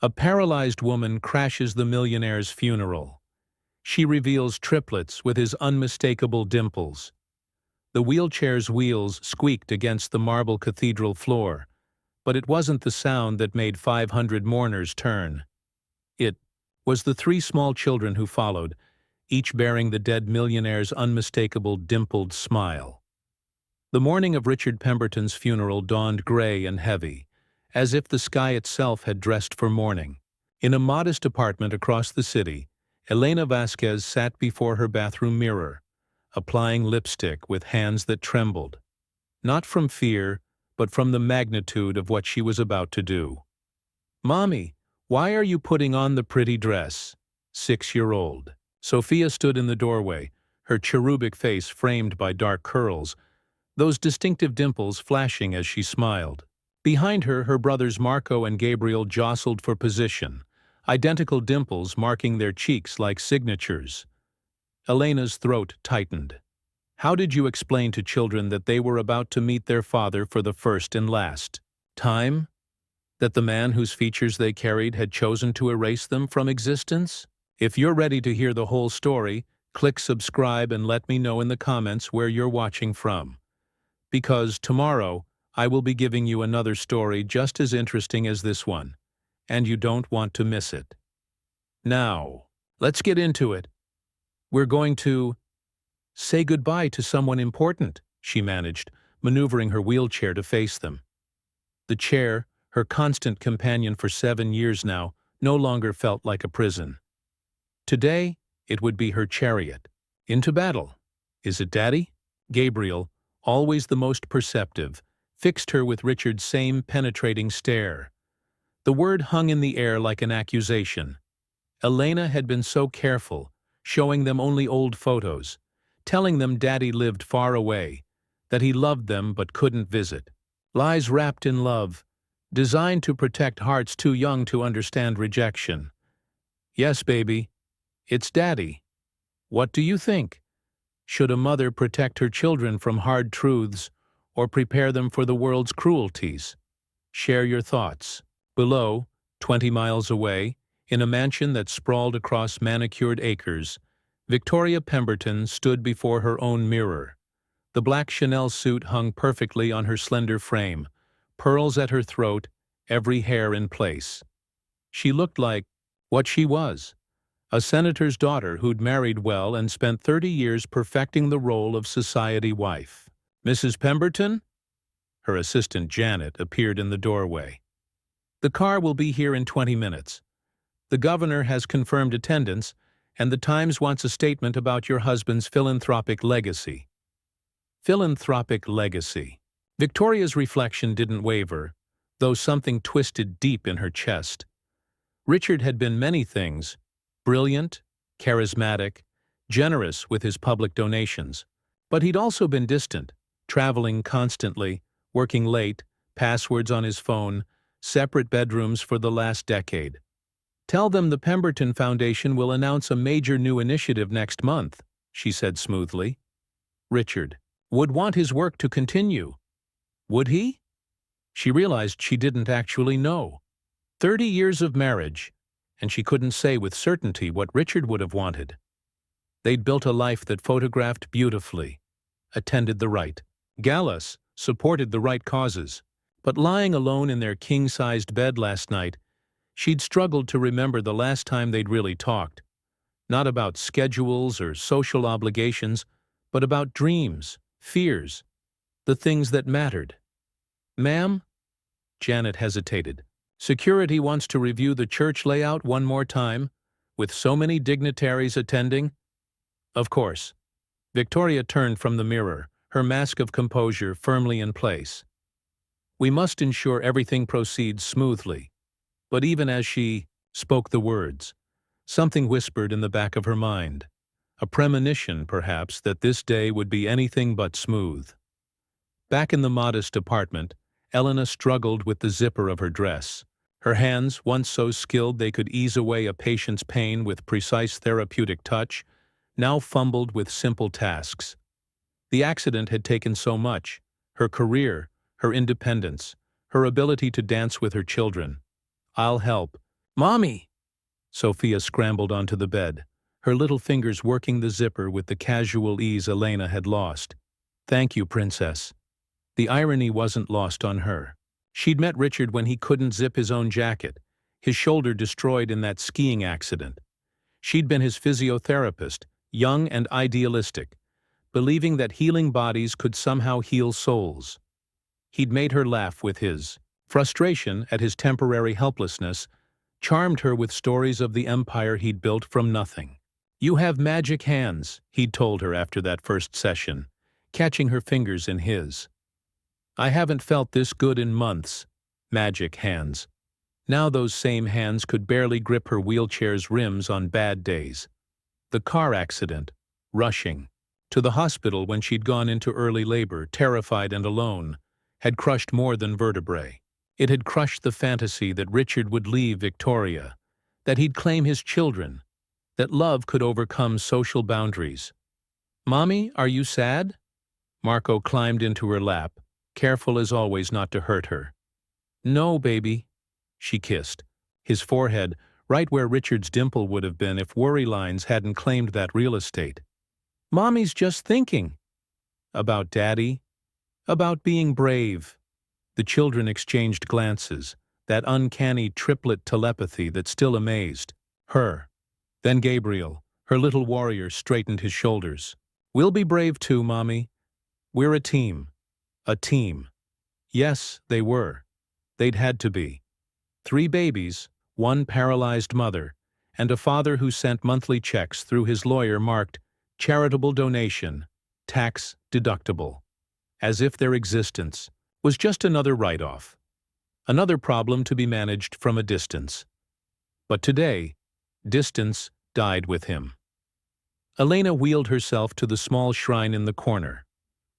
A paralyzed woman crashes the millionaire's funeral. She reveals triplets with his unmistakable dimples. The wheelchair's wheels squeaked against the marble cathedral floor, but it wasn't the sound that made 500 mourners turn. It was the three small children who followed, each bearing the dead millionaire's unmistakable dimpled smile. The morning of Richard Pemberton's funeral dawned gray and heavy, as if the sky itself had dressed for mourning. In a modest apartment across the city, Elena Vásquez sat before her bathroom mirror, applying lipstick with hands that trembled, not from fear, but from the magnitude of what she was about to do. "Mommy, why are you putting on the pretty dress?" 6-year-old. Sophia stood in the doorway, her cherubic face framed by dark curls, those distinctive dimples flashing as she smiled. Behind her, her brothers Marco and Gabriel jostled for position, identical dimples marking their cheeks like signatures. Elena's throat tightened. How did you explain to children that they were about to meet their father for the first and last time? That the man whose features they carried had chosen to erase them from existence? If you're ready to hear the whole story, click subscribe and let me know in the comments where you're watching from. Because tomorrow, I will be giving you another story just as interesting as this one, and you don't want to miss it. Now, let's get into it. We're going to say goodbye to someone important, she managed, maneuvering her wheelchair to face them. The chair, her constant companion for 7 years now, no longer felt like a prison. Today, it would be her chariot. Into battle. Is it Daddy? Gabriel, always the most perceptive, fixed her with Richard's same penetrating stare. The word hung in the air like an accusation. Elena had been so careful, showing them only old photos, telling them Daddy lived far away, that he loved them but couldn't visit. Lies wrapped in love, designed to protect hearts too young to understand rejection. Yes, baby, it's Daddy. What do you think? Should a mother protect her children from hard truths or prepare them for the world's cruelties? Share your thoughts. Below, 20 miles away, in a mansion that sprawled across manicured acres, Victoria Pemberton stood before her own mirror. The black Chanel suit hung perfectly on her slender frame, pearls at her throat, every hair in place. She looked like what she was, a senator's daughter who'd married well and spent 30 years perfecting the role of society wife. "Mrs. Pemberton?" Her assistant Janet appeared in the doorway. "The car will be here in 20 minutes. The governor has confirmed attendance, and the Times wants a statement about your husband's philanthropic legacy." Philanthropic legacy. Victoria's reflection didn't waver, though something twisted deep in her chest. Richard had been many things: brilliant, charismatic, generous with his public donations. But he'd also been distant, traveling constantly, working late, passwords on his phone, separate bedrooms for the last decade. "Tell them the Pemberton Foundation will announce a major new initiative next month," she said smoothly. Richard would want his work to continue. Would he? She realized she didn't actually know. 30 years of marriage, and she couldn't say with certainty what Richard would have wanted. They'd built a life that photographed beautifully, attended the right galas, supported the right causes. But lying alone in their king-sized bed last night, she'd struggled to remember the last time they'd really talked. Not about schedules or social obligations, but about dreams, fears, the things that mattered. "Ma'am?" Janet hesitated. "Security wants to review the church layout one more time, with so many dignitaries attending." "Of course." Victoria turned from the mirror, her mask of composure firmly in place. "We must ensure everything proceeds smoothly." But even as she spoke the words, something whispered in the back of her mind, a premonition, perhaps, that this day would be anything but smooth. Back in the modest apartment, Elena struggled with the zipper of her dress. Her hands, once so skilled they could ease away a patient's pain with precise therapeutic touch, now fumbled with simple tasks. The accident had taken so much: her career, her independence, her ability to dance with her children. "I'll help," "Mommy!" Sophia scrambled onto the bed, her little fingers working the zipper with the casual ease Elena had lost. "Thank you, Princess." The irony wasn't lost on her. She'd met Richard when he couldn't zip his own jacket, his shoulder destroyed in that skiing accident. She'd been his physiotherapist, young and idealistic, believing that healing bodies could somehow heal souls. He'd made her laugh with his frustration at his temporary helplessness, charmed her with stories of the empire he'd built from nothing. "You have magic hands," he'd told her after that first session, catching her fingers in his. "I haven't felt this good in months." Magic hands. Now those same hands could barely grip her wheelchair's rims on bad days. The car accident, rushing to the hospital when she'd gone into early labor, terrified and alone, had crushed more than vertebrae. It had crushed the fantasy that Richard would leave Victoria, that he'd claim his children, that love could overcome social boundaries. "Mommy, are you sad?" Marco climbed into her lap, careful as always not to hurt her. "No, baby," she kissed, his forehead right where Richard's dimple would have been if worry lines hadn't claimed that real estate. "Mommy's just thinking." "About Daddy?" "About being brave." The children exchanged glances, that uncanny triplet telepathy that still amazed her. Then Gabriel, her little warrior, straightened his shoulders. "We'll be brave too, Mommy. We're a team." A team. Yes, they were. They'd had to be. 3 babies, 1 paralyzed mother, and a father who sent monthly checks through his lawyer marked charitable donation, tax deductible, as if their existence was just another write-off, another problem to be managed from a distance. But today, distance died with him. Elena wheeled herself to the small shrine in the corner,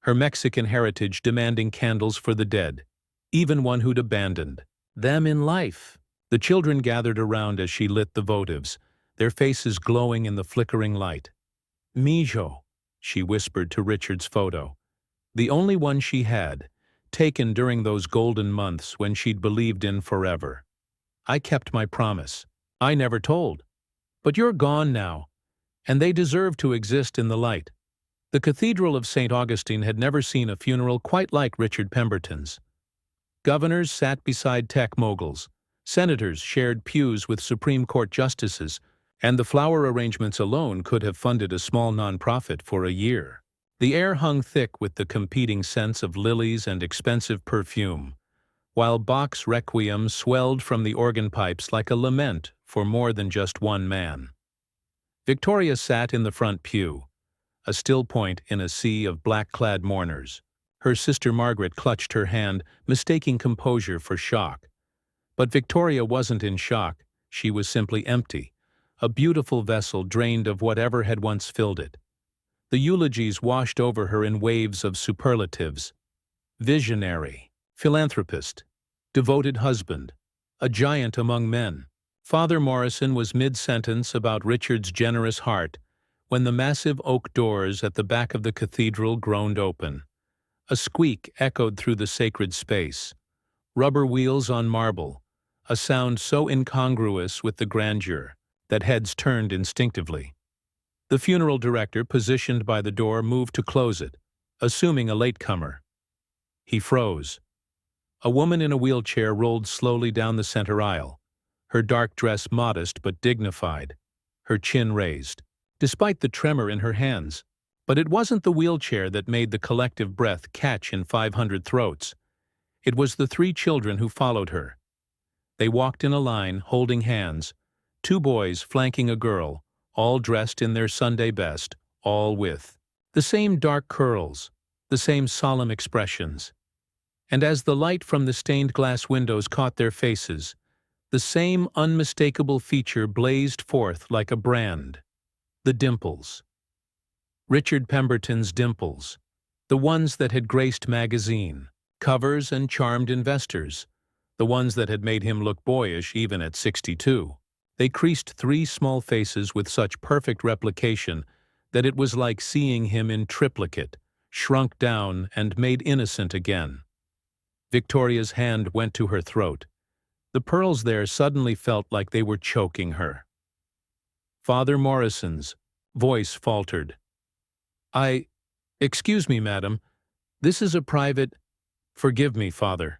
her Mexican heritage demanding candles for the dead, even one who'd abandoned them in life. The children gathered around as she lit the votives, their faces glowing in the flickering light. "Mijo," she whispered to Richard's photo, the only one she had, taken during those golden months when she'd believed in forever. "I kept my promise. I never told. But you're gone now, and they deserve to exist in the light." The Cathedral of St. Augustine had never seen a funeral quite like Richard Pemberton's. Governors sat beside tech moguls, senators shared pews with Supreme Court justices, and the flower arrangements alone could have funded a small nonprofit for a year. The air hung thick with the competing scents of lilies and expensive perfume, while Bach's Requiem swelled from the organ pipes like a lament for more than just one man. Victoria sat in the front pew, a still point in a sea of black-clad mourners. Her sister Margaret clutched her hand, mistaking composure for shock. But Victoria wasn't in shock, she was simply empty, a beautiful vessel drained of whatever had once filled it. The eulogies washed over her in waves of superlatives. Visionary, philanthropist, devoted husband, a giant among men. Father Morrison was mid-sentence about Richard's generous heart when the massive oak doors at the back of the cathedral groaned open. A squeak echoed through the sacred space. Rubber wheels on marble, a sound so incongruous with the grandeur that heads turned instinctively. The funeral director, positioned by the door, moved to close it, assuming a latecomer. He froze. A woman in a wheelchair rolled slowly down the center aisle, her dark dress modest but dignified, her chin raised, despite the tremor in her hands. But it wasn't the wheelchair that made the collective breath catch in 500 throats. It was the 3 children who followed her. They walked in a line, holding hands, 2 boys flanking a girl, all dressed in their Sunday best, all with the same dark curls, the same solemn expressions. And as the light from the stained glass windows caught their faces, the same unmistakable feature blazed forth like a brand: the dimples. Richard Pemberton's dimples, the ones that had graced magazine covers and charmed investors, the ones that had made him look boyish even at 62. They creased 3 small faces with such perfect replication that it was like seeing him in triplicate, shrunk down and made innocent again. Victoria's hand went to her throat. The pearls there suddenly felt like they were choking her. Father Morrison's voice faltered. Excuse me, madam. This is a private— Forgive me, Father.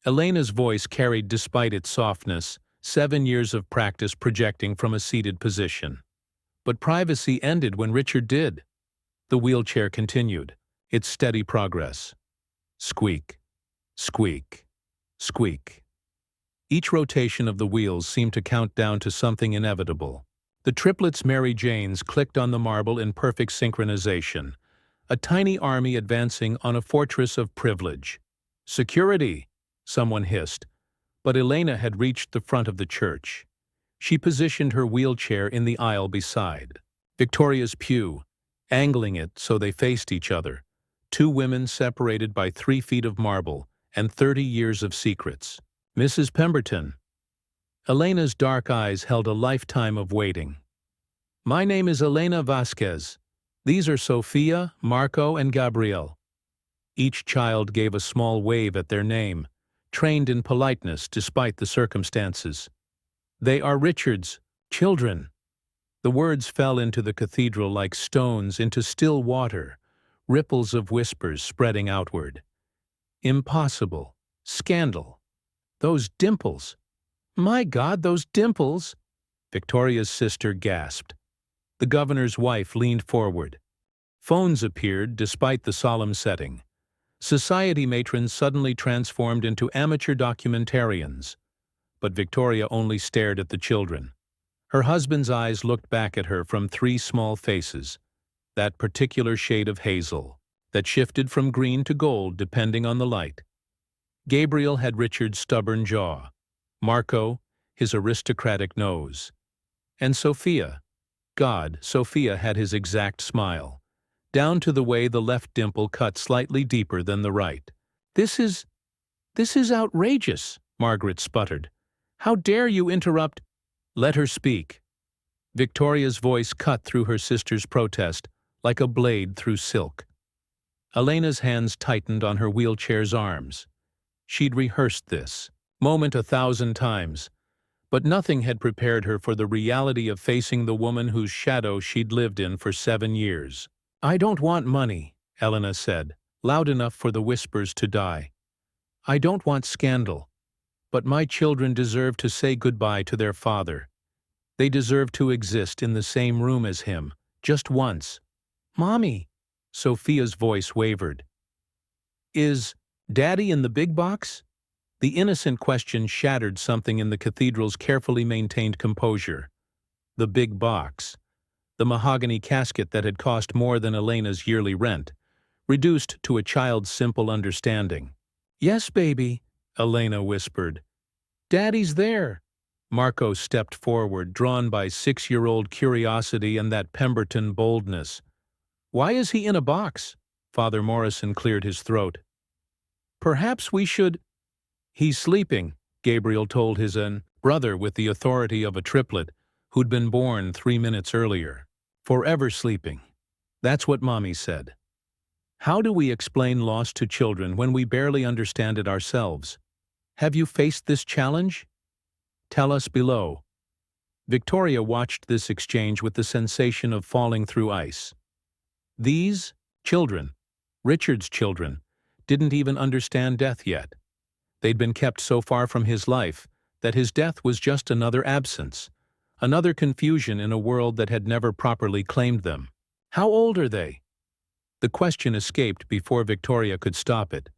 Elena's voice carried, despite its softness, 7 years of practice projecting from a seated position. But privacy ended when Richard did. The wheelchair continued, its steady progress. Squeak, squeak, squeak. Each rotation of the wheels seemed to count down to something inevitable. The triplets' Mary Janes clicked on the marble in perfect synchronization, a tiny army advancing on a fortress of privilege. "Security!" someone hissed, but Elena had reached the front of the church. She positioned her wheelchair in the aisle beside Victoria's pew, angling it so they faced each other, two women separated by 3 feet of marble and 30 years of secrets. "Mrs. Pemberton." Elena's dark eyes held a lifetime of waiting. "My name is Elena Vásquez. These are Sophia, Marco and Gabriel." Each child gave a small wave at their name, trained in politeness despite the circumstances. "They are Richard's children." The words fell into the cathedral like stones into still water, ripples of whispers spreading outward. Impossible. Scandal. Those dimples. "My God, those dimples!" Victoria's sister gasped. The governor's wife leaned forward. Phones appeared despite the solemn setting. Society matrons suddenly transformed into amateur documentarians. But Victoria only stared at the children. Her husband's eyes looked back at her from 3 small faces, that particular shade of hazel, that shifted from green to gold depending on the light. Gabriel had Richard's stubborn jaw, Marco, his aristocratic nose. And Sophia, Sophia had his exact smile, down to the way the left dimple cut slightly deeper than the right. This is outrageous," Margaret sputtered. "How dare you interrupt—" "Let her speak." Victoria's voice cut through her sister's protest like a blade through silk. Elena's hands tightened on her wheelchair's arms. She'd rehearsed this moment 1,000 times, but nothing had prepared her for the reality of facing the woman whose shadow she'd lived in for 7 years. "I don't want money," Elena said, loud enough for the whispers to die. "I don't want scandal. But my children deserve to say goodbye to their father. They deserve to exist in the same room as him, just once." "Mommy," Sophia's voice wavered. "Is Daddy in the big box?" The innocent question shattered something in the cathedral's carefully maintained composure. The big box. The mahogany casket that had cost more than Elena's yearly rent, reduced to a child's simple understanding. "Yes, baby," Elena whispered. "Daddy's there." Marco stepped forward, drawn by 6-year-old curiosity and that Pemberton boldness. "Why is he in a box?" Father Morrison cleared his throat. "Perhaps we should—" "He's sleeping," Gabriel told his brother with the authority of a triplet who'd been born 3 minutes earlier. "Forever sleeping. That's what Mommy said." How do we explain loss to children when we barely understand it ourselves? Have you faced this challenge? Tell us below. Victoria watched this exchange with the sensation of falling through ice. These children, Richard's children, didn't even understand death yet. They'd been kept so far from his life that his death was just another absence, another confusion in a world that had never properly claimed them. How old are they? The question escaped before Victoria could stop it.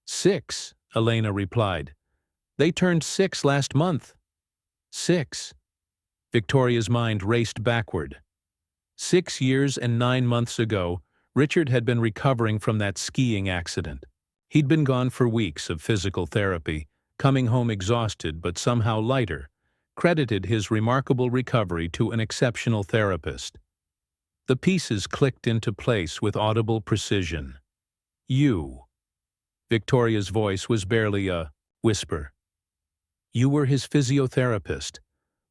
6, Elena replied. They turned 6 last month. 6. Victoria's mind raced backward. 6 years and 9 months ago, Richard had been recovering from that skiing accident. He'd been gone for weeks of physical therapy, coming home exhausted but somehow lighter, credited his remarkable recovery to an exceptional therapist. The pieces clicked into place with audible precision. You. Victoria's voice was barely a whisper. You were his physiotherapist,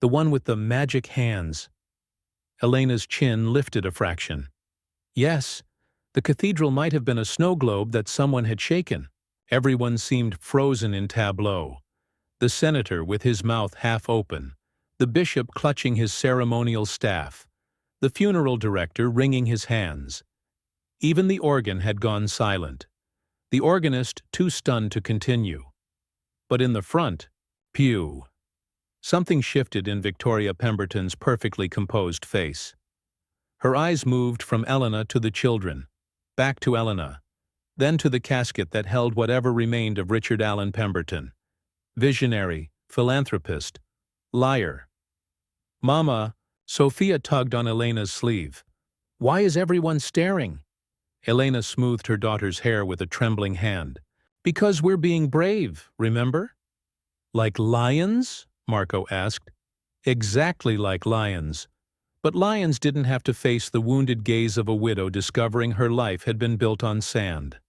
the one with the magic hands. Elena's chin lifted a fraction. Yes, the cathedral might have been a snow globe that someone had shaken. Everyone seemed frozen in tableau. the senator with his mouth half open, the bishop clutching his ceremonial staff, the funeral director wringing his hands. Even the organ had gone silent, the organist too stunned to continue. But in the front, pew. Something shifted in Victoria Pemberton's perfectly composed face. Her eyes moved from Elena to the children, back to Elena, then to the casket that held whatever remained of Richard Allen Pemberton. Visionary, philanthropist, liar. "Mama," Sophia tugged on Elena's sleeve. "Why is everyone staring?" Elena smoothed her daughter's hair with a trembling hand. "Because we're being brave, remember?" "Like lions?" Marco asked. "Exactly like lions. But lions didn't have to face the wounded gaze of a widow discovering her life had been built on sand.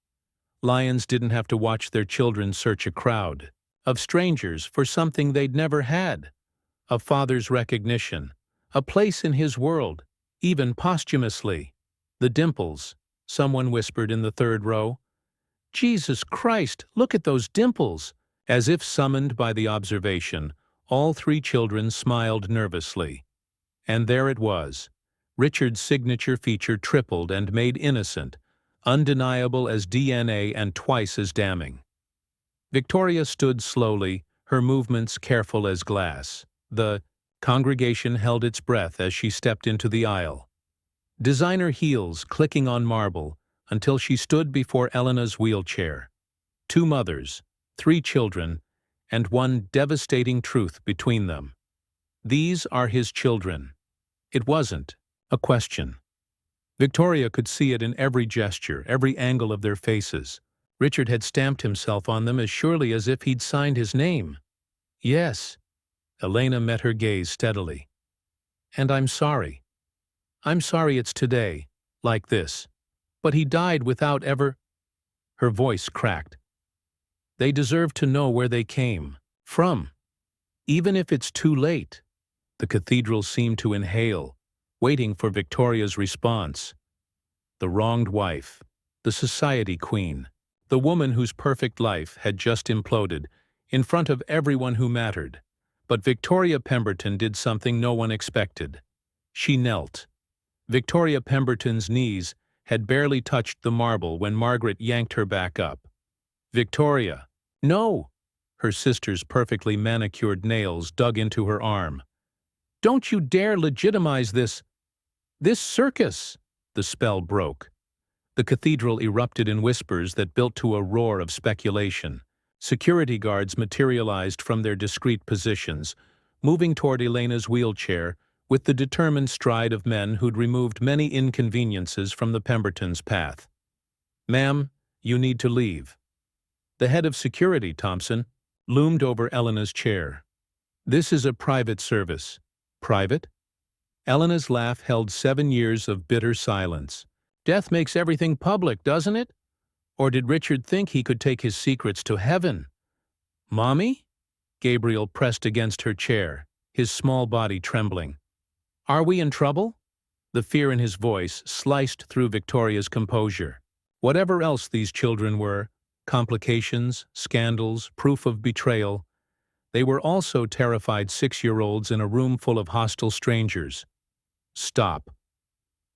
Lions didn't have to watch their children search a crowd of strangers for something they'd never had. A father's recognition, a place in his world, even posthumously. The dimples," someone whispered in the third row. "Jesus Christ, look at those dimples!" As if summoned by the observation, all three children smiled nervously. And there it was, Richard's signature feature tripled and made innocent, undeniable as DNA and twice as damning. Victoria stood slowly, her movements careful as glass. The congregation held its breath as she stepped into the aisle. Designer heels clicking on marble until she stood before Elena's wheelchair. Two mothers, three children, and one devastating truth between them. These are his children. It wasn't a question. Victoria could see it in every gesture, every angle of their faces. Richard had stamped himself on them as surely as if he'd signed his name. "Yes." Elena met her gaze steadily. "And I'm sorry. I'm sorry it's today, like this. But he died without ever—" Her voice cracked. "They deserve to know where they came from. Even if it's too late." The cathedral seemed to inhale, waiting for Victoria's response. The wronged wife, the society queen, the woman whose perfect life had just imploded in front of everyone who mattered. But Victoria Pemberton did something no one expected. She knelt. Victoria Pemberton's knees had barely touched the marble when Margaret yanked her back up. "Victoria!" "No!" Her sister's perfectly manicured nails dug into her arm. "Don't you dare legitimize this circus!" The spell broke. The cathedral erupted in whispers that built to a roar of speculation. Security guards materialized from their discreet positions, moving toward Elena's wheelchair with the determined stride of men who'd removed many inconveniences from the Pembertons' path. "Ma'am, you need to leave." The head of security, Thompson, loomed over Elena's chair. "This is a private service." "Private?" Elena's laugh held 7 years of bitter silence. "Death makes everything public, doesn't it? Or did Richard think he could take his secrets to heaven?" "Mommy?" Gabriel pressed against her chair, his small body trembling. "Are we in trouble?" The fear in his voice sliced through Victoria's composure. Whatever else these children were, complications, scandals, proof of betrayal, they were also terrified 6-year-olds in a room full of hostile strangers. "Stop."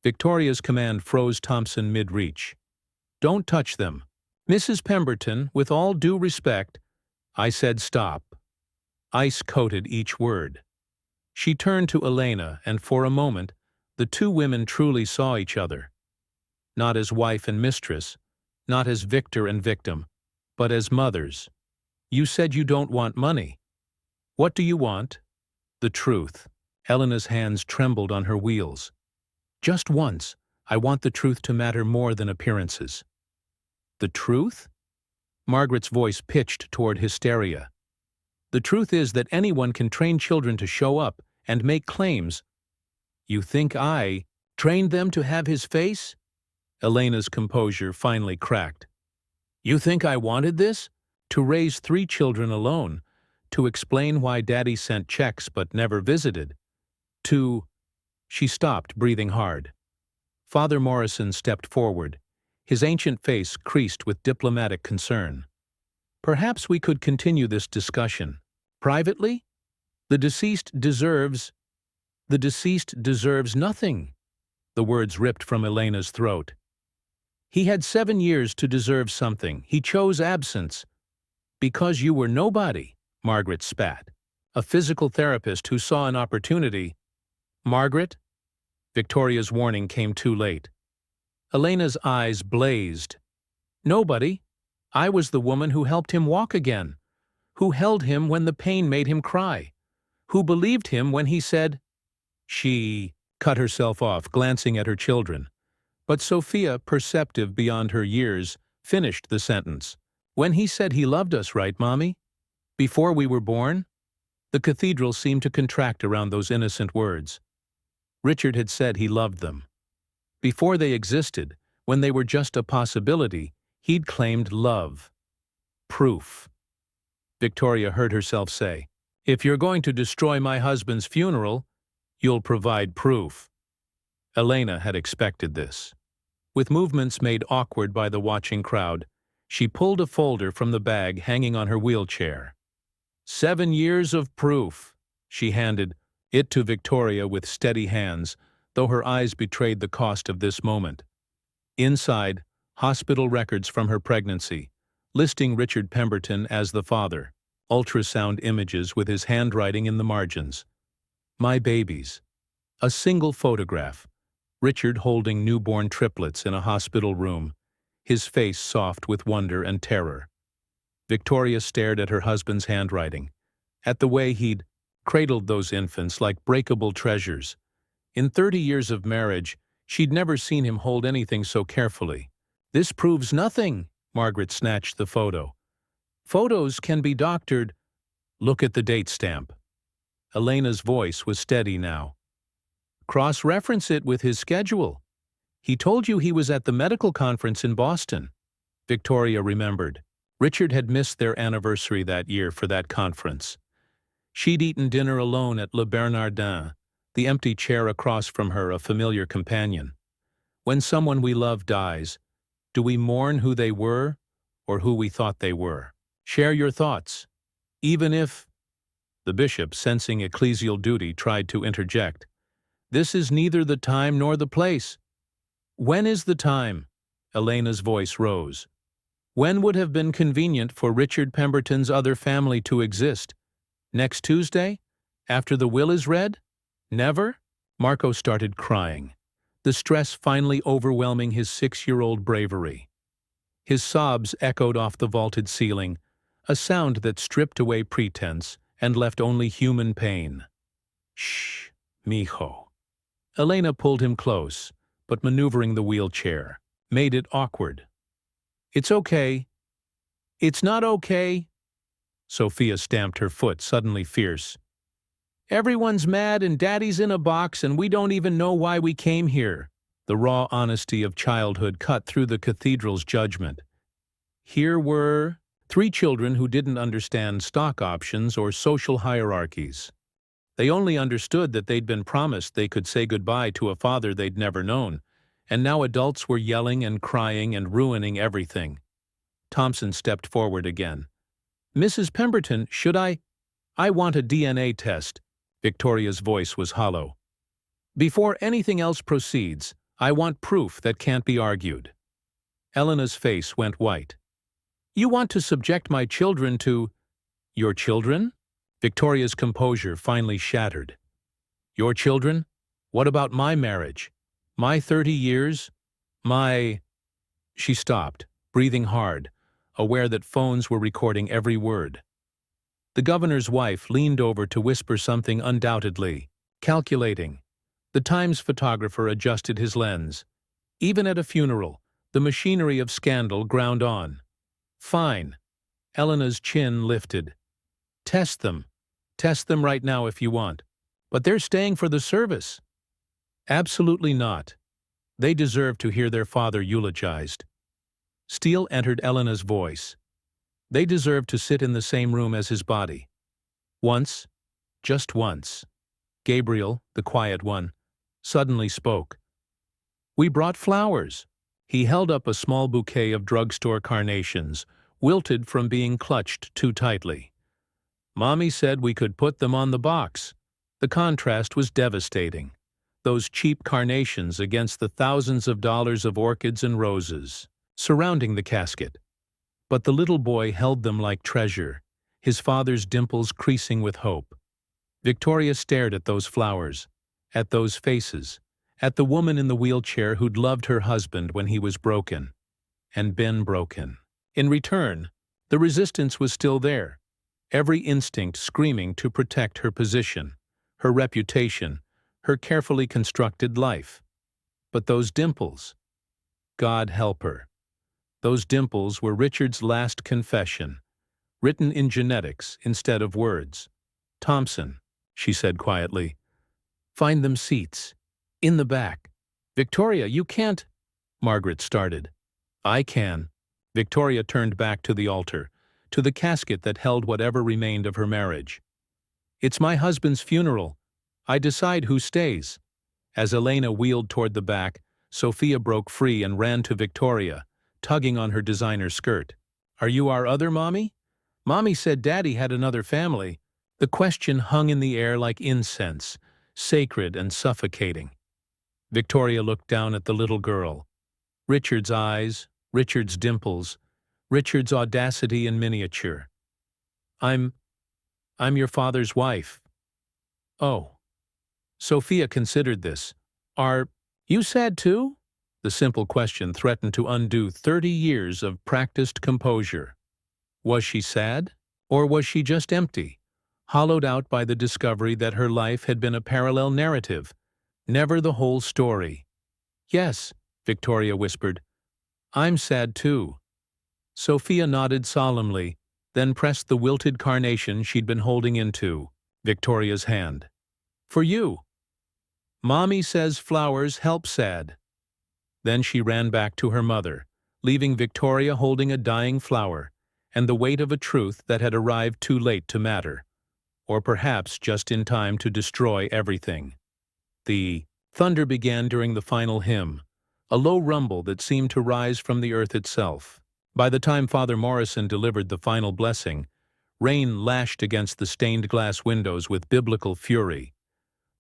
Victoria's command froze Thompson mid-reach. "Don't touch them. Mrs. Pemberton, with all due respect—" "I said stop." Ice coated each word. She turned to Elena, and for a moment, the two women truly saw each other. Not as wife and mistress, not as victor and victim, but as mothers. "You said you don't want money. What do you want?" "The truth." Elena's hands trembled on her wheels. "Just once, I want the truth to matter more than appearances." "The truth?" Margaret's voice pitched toward hysteria. "The truth is that anyone can train children to show up and make claims." "You think I trained them to have his face?" Elena's composure finally cracked. "You think I wanted this? To raise 3 children alone? To explain why Daddy sent checks but never visited? To—" She stopped, breathing hard. Father Morrison stepped forward, his ancient face creased with diplomatic concern. "Perhaps we could continue this discussion Privately? The deceased deserves... The deceased deserves nothing. The words ripped from Elena's throat. He had 7 years to deserve something. He chose absence. Because you were nobody, Margaret spat. A physical therapist who saw an opportunity. Margaret? Victoria's warning came too late. Elena's eyes blazed. Nobody. I was the woman who helped him walk again, who held him when the pain made him cry, who believed him when he said... She cut herself off, glancing at her children. But Sophia, perceptive beyond her years, finished the sentence. When he said he loved us, right, Mommy? Before we were born? The cathedral seemed to contract around those innocent words. Richard had said he loved them. Before they existed, when they were just a possibility, he'd claimed love. Proof. Victoria heard herself say, "If you're going to destroy my husband's funeral, you'll provide proof." Elena had expected this. With movements made awkward by the watching crowd, she pulled a folder from the bag hanging on her wheelchair. 7 years of proof. She handed it to Victoria with steady hands, though her eyes betrayed the cost of this moment. Inside, hospital records from her pregnancy, listing Richard Pemberton as the father, ultrasound images with his handwriting in the margins. My babies. A single photograph. Richard holding newborn triplets in a hospital room, his face soft with wonder and terror. Victoria stared at her husband's handwriting, at the way he'd cradled those infants like breakable treasures. In 30 years of marriage, she'd never seen him hold anything so carefully. This proves nothing, Margaret snatched the photo. Photos can be doctored. Look at the date stamp. Elena's voice was steady now. Cross-reference it with his schedule. He told you he was at the medical conference in Boston. Victoria remembered. Richard had missed their anniversary that year for that conference. She'd eaten dinner alone at Le Bernardin, the empty chair across from her a familiar companion. When someone we love dies, do we mourn who they were or who we thought they were? Share your thoughts. Even if... The bishop, sensing ecclesial duty, tried to interject. This is neither the time nor the place. When is the time? Elena's voice rose. When would have been convenient for Richard Pemberton's other family to exist? Next Tuesday? After the will is read? Never? Marco started crying, the stress finally overwhelming his 6-year-old bravery. His sobs echoed off the vaulted ceiling, a sound that stripped away pretense and left only human pain. Shh, mijo. Elena pulled him close, but maneuvering the wheelchair made it awkward. It's okay. It's not okay. Sophia stamped her foot, suddenly fierce. Everyone's mad and Daddy's in a box and we don't even know why we came here. The raw honesty of childhood cut through the cathedral's judgment. Here were 3 children who didn't understand stock options or social hierarchies. They only understood that they'd been promised they could say goodbye to a father they'd never known, and now adults were yelling and crying and ruining everything. Thompson stepped forward again. Mrs. Pemberton, should I want a DNA test. Victoria's voice was hollow. Before anything else proceeds, I want proof that can't be argued. Elena's face went white. You want to subject my children to... Your children? Victoria's composure finally shattered. Your children? What about my marriage? My 30 years? My... She stopped, breathing hard, aware that phones were recording every word. The governor's wife leaned over to whisper something undoubtedly calculating. The Times photographer adjusted his lens. Even at a funeral, the machinery of scandal ground on. Fine. Elena's chin lifted. Test them. Test them right now if you want. But they're staying for the service. Absolutely not. They deserve to hear their father eulogized. Steel entered Elena's voice. They deserve to sit in the same room as his body. Once, just once, Gabriel, the quiet one, suddenly spoke. We brought flowers. He held up a small bouquet of drugstore carnations, wilted from being clutched too tightly. Mommy said we could put them on the box. The contrast was devastating. Those cheap carnations against the thousands of dollars of orchids and roses surrounding the casket. But the little boy held them like treasure, his father's dimples creasing with hope. Victoria stared at those flowers, at those faces, at the woman in the wheelchair who'd loved her husband when he was broken, and been broken. In return, the resistance was still there, every instinct screaming to protect her position, her reputation, her carefully constructed life. But those dimples, God help her. Those dimples were Richard's last confession, written in genetics instead of words. "Thompson," she said quietly, "find them seats. In the back." "Victoria, you can't—" Margaret started. "I can." Victoria turned back to the altar, to the casket that held whatever remained of her marriage. "It's my husband's funeral. I decide who stays." As Elena wheeled toward the back, Sophia broke free and ran to Victoria, tugging on her designer skirt. "Are you our other mommy? Mommy said Daddy had another family." The question hung in the air like incense, sacred and suffocating. Victoria looked down at the little girl. Richard's eyes, Richard's dimples, Richard's audacity in miniature. I'm your father's wife." "Oh." Sophia considered this. "Are you sad too?" The simple question threatened to undo 30 years of practiced composure. Was she sad? Or was she just empty, hollowed out by the discovery that her life had been a parallel narrative, never the whole story? "Yes," Victoria whispered. "I'm sad too." Sophia nodded solemnly, then pressed the wilted carnation she'd been holding into Victoria's hand. "For you. Mommy says flowers help sad." Then she ran back to her mother, leaving Victoria holding a dying flower and the weight of a truth that had arrived too late to matter, or perhaps just in time to destroy everything. The thunder began during the final hymn, a low rumble that seemed to rise from the earth itself. By the time Father Morrison delivered the final blessing, rain lashed against the stained glass windows with biblical fury.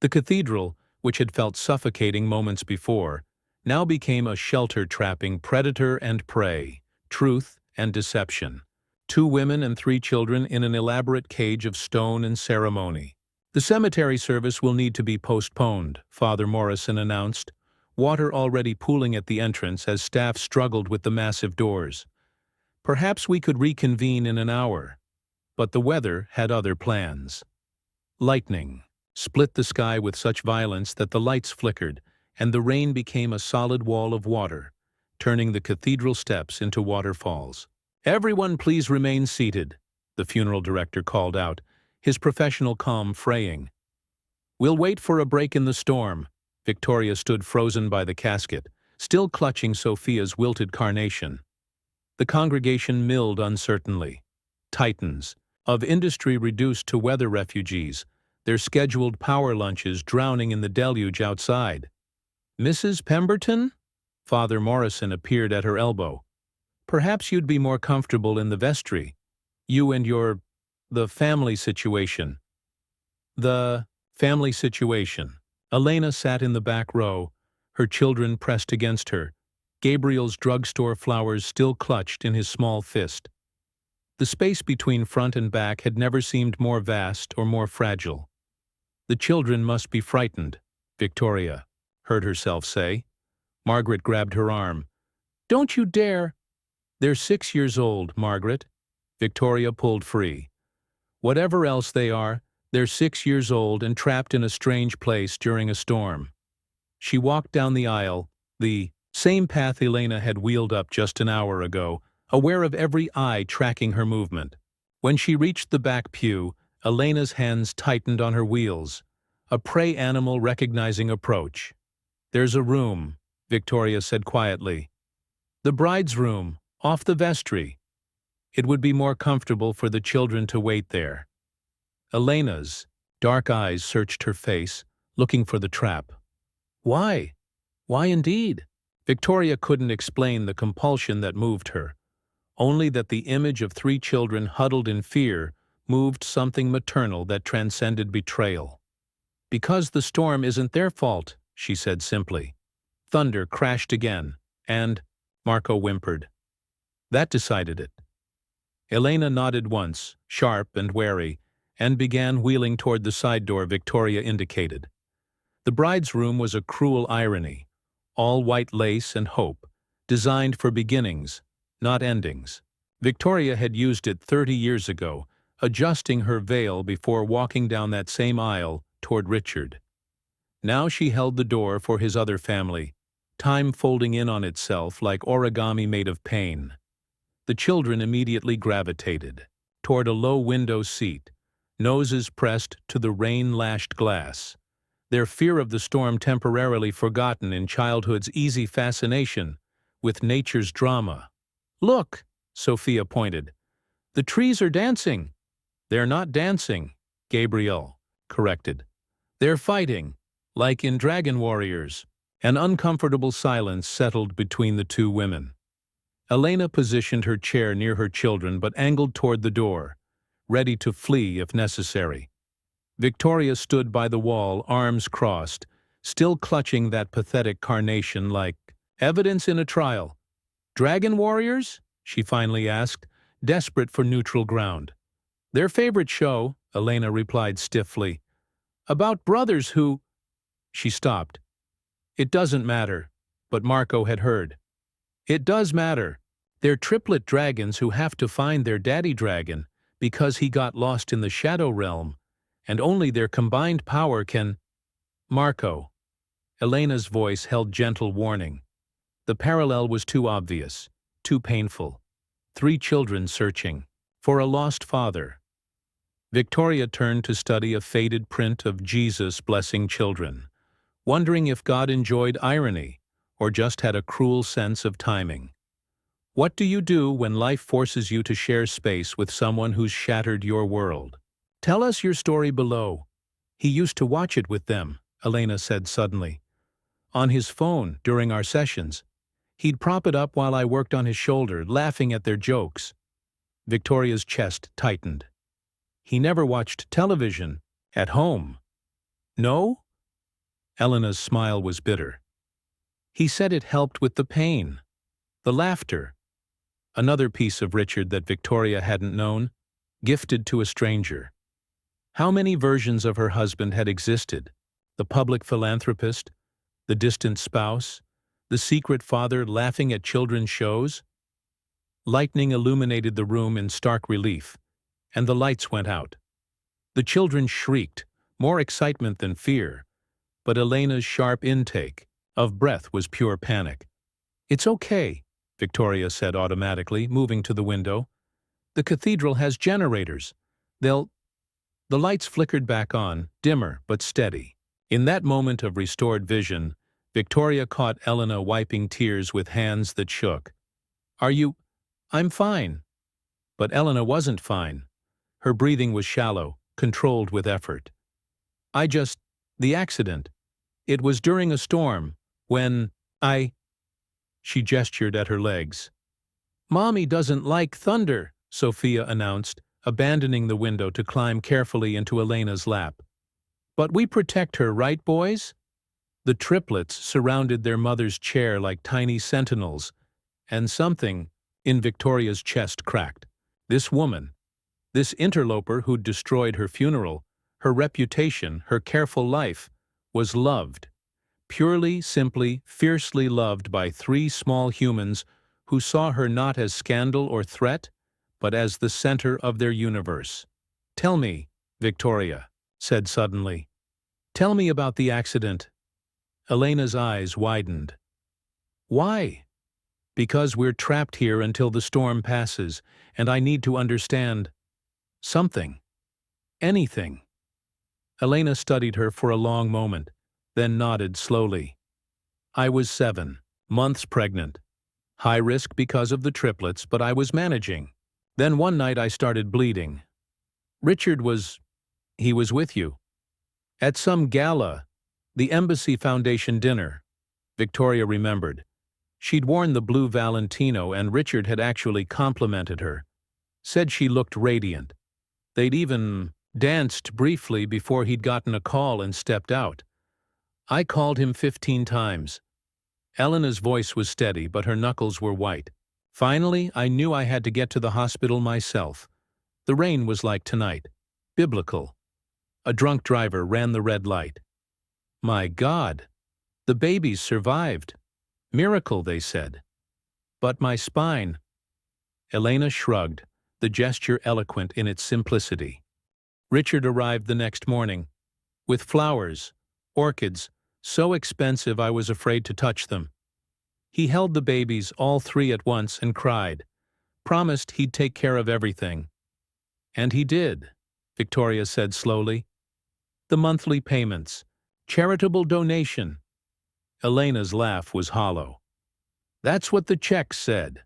The cathedral, which had felt suffocating moments before, now became a shelter-trapping predator and prey, truth and deception. 2 women and 3 children in an elaborate cage of stone and ceremony. "The cemetery service will need to be postponed," Father Morrison announced, water already pooling at the entrance as staff struggled with the massive doors. "Perhaps we could reconvene in an hour." But the weather had other plans. Lightning split the sky with such violence that the lights flickered, and the rain became a solid wall of water, turning the cathedral steps into waterfalls. "Everyone please remain seated," the funeral director called out, his professional calm fraying. "We'll wait for a break in the storm." Victoria stood frozen by the casket, still clutching Sophia's wilted carnation. The congregation milled uncertainly. Titans of industry reduced to weather refugees, their scheduled power lunches drowning in the deluge outside. "Mrs. Pemberton?" Father Morrison appeared at her elbow. "Perhaps you'd be more comfortable in the vestry. You and the family situation." The family situation. Elena sat in the back row, her children pressed against her, Gabriel's drugstore flowers still clutched in his small fist. The space between front and back had never seemed more vast or more fragile. "The children must be frightened," Victoria heard herself say. Margaret grabbed her arm. "Don't you dare!" "They're 6 years old, Margaret." Victoria pulled free. "Whatever else they are, they're 6 years old and trapped in a strange place during a storm." She walked down the aisle, the same path Elena had wheeled up just an hour ago, aware of every eye tracking her movement. When she reached the back pew, Elena's hands tightened on her wheels, a prey animal recognizing approach. "There's a room," Victoria said quietly. "The bride's room, off the vestry. It would be more comfortable for the children to wait there." Elena's dark eyes searched her face, looking for the trap. "Why? Why indeed?" Victoria couldn't explain the compulsion that moved her, only that the image of 3 children huddled in fear moved something maternal that transcended betrayal. "Because the storm isn't their fault," she said simply. Thunder crashed again, and Marco whimpered. That decided it. Elena nodded once, sharp and wary, and began wheeling toward the side door Victoria indicated. The bride's room was a cruel irony, all white lace and hope, designed for beginnings, not endings. Victoria had used it 30 years ago, adjusting her veil before walking down that same aisle toward Richard. Now she held the door for his other family, time folding in on itself like origami made of pain. The children immediately gravitated toward a low window seat, noses pressed to the rain-lashed glass, their fear of the storm temporarily forgotten in childhood's easy fascination with nature's drama. "Look," Sophia pointed. "The trees are dancing." "They're not dancing," Gabriel corrected. "They're fighting, like in Dragon Warriors." An uncomfortable silence settled between the two women. Elena positioned her chair near her children but angled toward the door, ready to flee if necessary. Victoria stood by the wall, arms crossed, still clutching that pathetic carnation like evidence in a trial. "Dragon Warriors?" she finally asked, desperate for neutral ground. "Their favorite show," Elena replied stiffly. "About brothers who—" She stopped. "It doesn't matter," but Marco had heard. "It does matter. They're triplet dragons who have to find their daddy dragon because he got lost in the shadow realm, and only their combined power can—" "Marco." Elena's voice held gentle warning. The parallel was too obvious, too painful. 3 children searching for a lost father. Victoria turned to study a faded print of Jesus blessing children, wondering if God enjoyed irony or just had a cruel sense of timing. What do you do when life forces you to share space with someone who's shattered your world? "Tell us your story below." "He used to watch it with them," Elena said suddenly. "On his phone during our sessions. He'd prop it up while I worked on his shoulder, laughing at their jokes." Victoria's chest tightened. "He never watched television at home." "No?" Elena's smile was bitter. "He said it helped with the pain, the laughter." Another piece of Richard that Victoria hadn't known, gifted to a stranger. How many versions of her husband had existed? The public philanthropist, the distant spouse, the secret father laughing at children's shows? Lightning illuminated the room in stark relief, and the lights went out. The children shrieked, more excitement than fear, but Elena's sharp intake of breath was pure panic. "It's okay," Victoria said automatically, moving to the window. "The cathedral has generators. They'll—" The lights flickered back on, dimmer but steady. In that moment of restored vision, Victoria caught Elena wiping tears with hands that shook. "Are you—" "I'm fine." But Elena wasn't fine. Her breathing was shallow, controlled with effort. The accident. It was during a storm, when She gestured at her legs. "Mommy doesn't like thunder," Sophia announced, abandoning the window to climb carefully into Elena's lap. "But we protect her, right, boys?" The triplets surrounded their mother's chair like tiny sentinels, and something in Victoria's chest cracked. This woman, this interloper who'd destroyed her funeral, her reputation, her careful life, was loved. Purely, simply, fiercely loved by 3 small humans who saw her not as scandal or threat, but as the center of their universe. "Tell me," Victoria said suddenly. "Tell me about the accident." Elena's eyes widened. "Why?" "Because we're trapped here until the storm passes, and I need to understand something. Anything." Elena studied her for a long moment, then nodded slowly. "I was 7 months pregnant. High risk because of the triplets, but I was managing. Then one night I started bleeding. Richard he was with you. At some gala, the Embassy Foundation dinner." Victoria remembered. She'd worn the blue Valentino and Richard had actually complimented her. Said she looked radiant. They'd even danced briefly before he'd gotten a call and stepped out. I called him 15 times. Elena's voice was steady, but her knuckles were white. Finally, I knew I had to get to the hospital myself. The rain was like tonight. Biblical. A drunk driver ran the red light. My God! The babies survived. Miracle, they said. But my spine... Elena shrugged, the gesture eloquent in its simplicity. Richard arrived the next morning. With flowers, orchids, so expensive I was afraid to touch them. He held the babies, all three at once, and cried. Promised he'd take care of everything. And he did, Victoria said slowly. The monthly payments. Charitable donation. Elena's laugh was hollow. That's what the check said.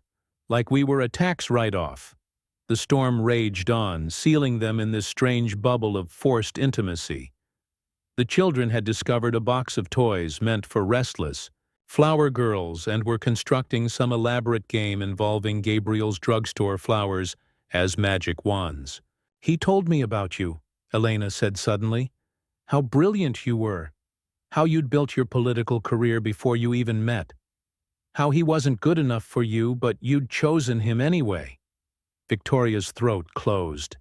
Like we were a tax write-off. The storm raged on, sealing them in this strange bubble of forced intimacy. The children had discovered a box of toys meant for restless, flower girls and were constructing some elaborate game involving Gabriel's drugstore flowers as magic wands. He told me about you, Elena said suddenly. How brilliant you were. How you'd built your political career before you even met. How he wasn't good enough for you, but you'd chosen him anyway. Victoria's throat closed.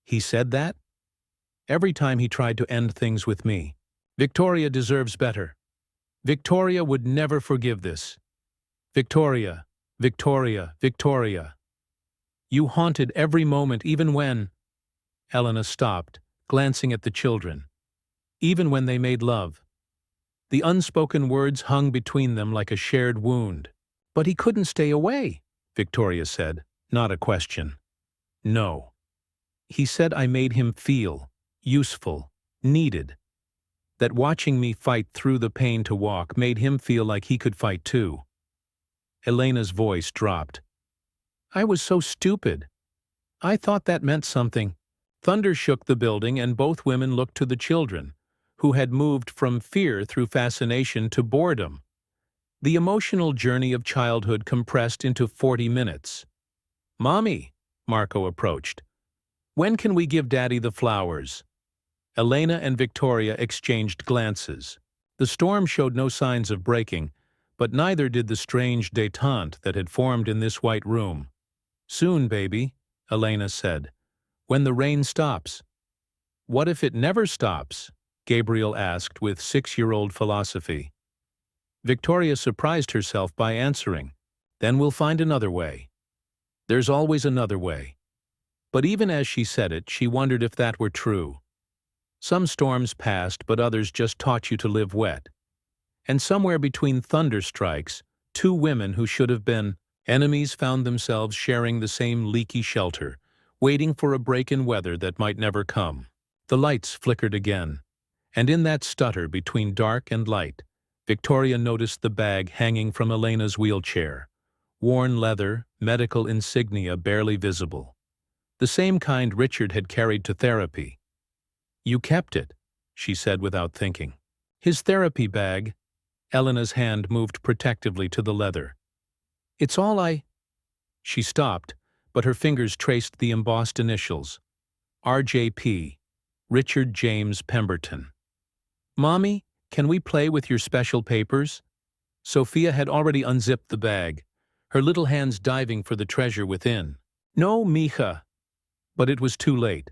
He said that? Every time he tried to end things with me. Victoria deserves better. Victoria would never forgive this. Victoria, Victoria, Victoria. You haunted every moment, even when... Elena stopped, glancing at the children. Even when they made love. The unspoken words hung between them like a shared wound. But he couldn't stay away, Victoria said, not a question. No. He said I made him feel useful, needed. That watching me fight through the pain to walk made him feel like he could fight too. Elena's voice dropped. I was so stupid. I thought that meant something. Thunder shook the building and both women looked to the children, who had moved from fear through fascination to boredom. The emotional journey of childhood compressed into 40 minutes. Mommy, Marco approached. When can we give Daddy the flowers? Elena and Victoria exchanged glances. The storm showed no signs of breaking, but neither did the strange détente that had formed in this white room. Soon, baby, Elena said. When the rain stops. What if it never stops? Gabriel asked with 6-year-old philosophy. Victoria surprised herself by answering, Then we'll find another way. There's always another way. But even as she said it, she wondered if that were true. Some storms passed, but others just taught you to live wet. And somewhere between thunder strikes, two women who should have been enemies found themselves sharing the same leaky shelter, waiting for a break in weather that might never come. The lights flickered again. And in that stutter between dark and light, Victoria noticed the bag hanging from Elena's wheelchair. Worn leather, medical insignia barely visible. The same kind Richard had carried to therapy. You kept it, she said without thinking. His therapy bag. Elena's hand moved protectively to the leather. It's all I... She stopped, but her fingers traced the embossed initials. RJP, Richard James Pemberton. Mommy, can we play with your special papers? Sophia had already unzipped the bag, her little hands diving for the treasure within. No, mija. But it was too late.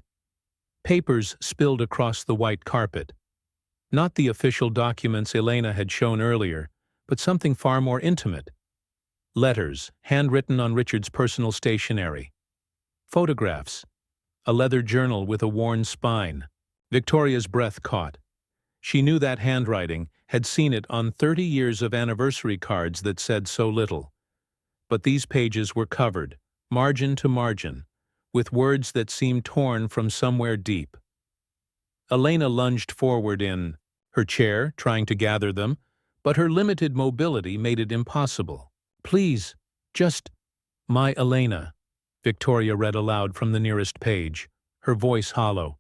Papers spilled across the white carpet. Not the official documents Elena had shown earlier, but something far more intimate. Letters, handwritten on Richard's personal stationery. Photographs. A leather journal with a worn spine. Victoria's breath caught. She knew that handwriting, had seen it on 30 years of anniversary cards that said so little. But these pages were covered, margin to margin, with words that seemed torn from somewhere deep. Elena lunged forward in her chair, trying to gather them, but her limited mobility made it impossible. Please, just... My Elena, Victoria read aloud from the nearest page, her voice hollow.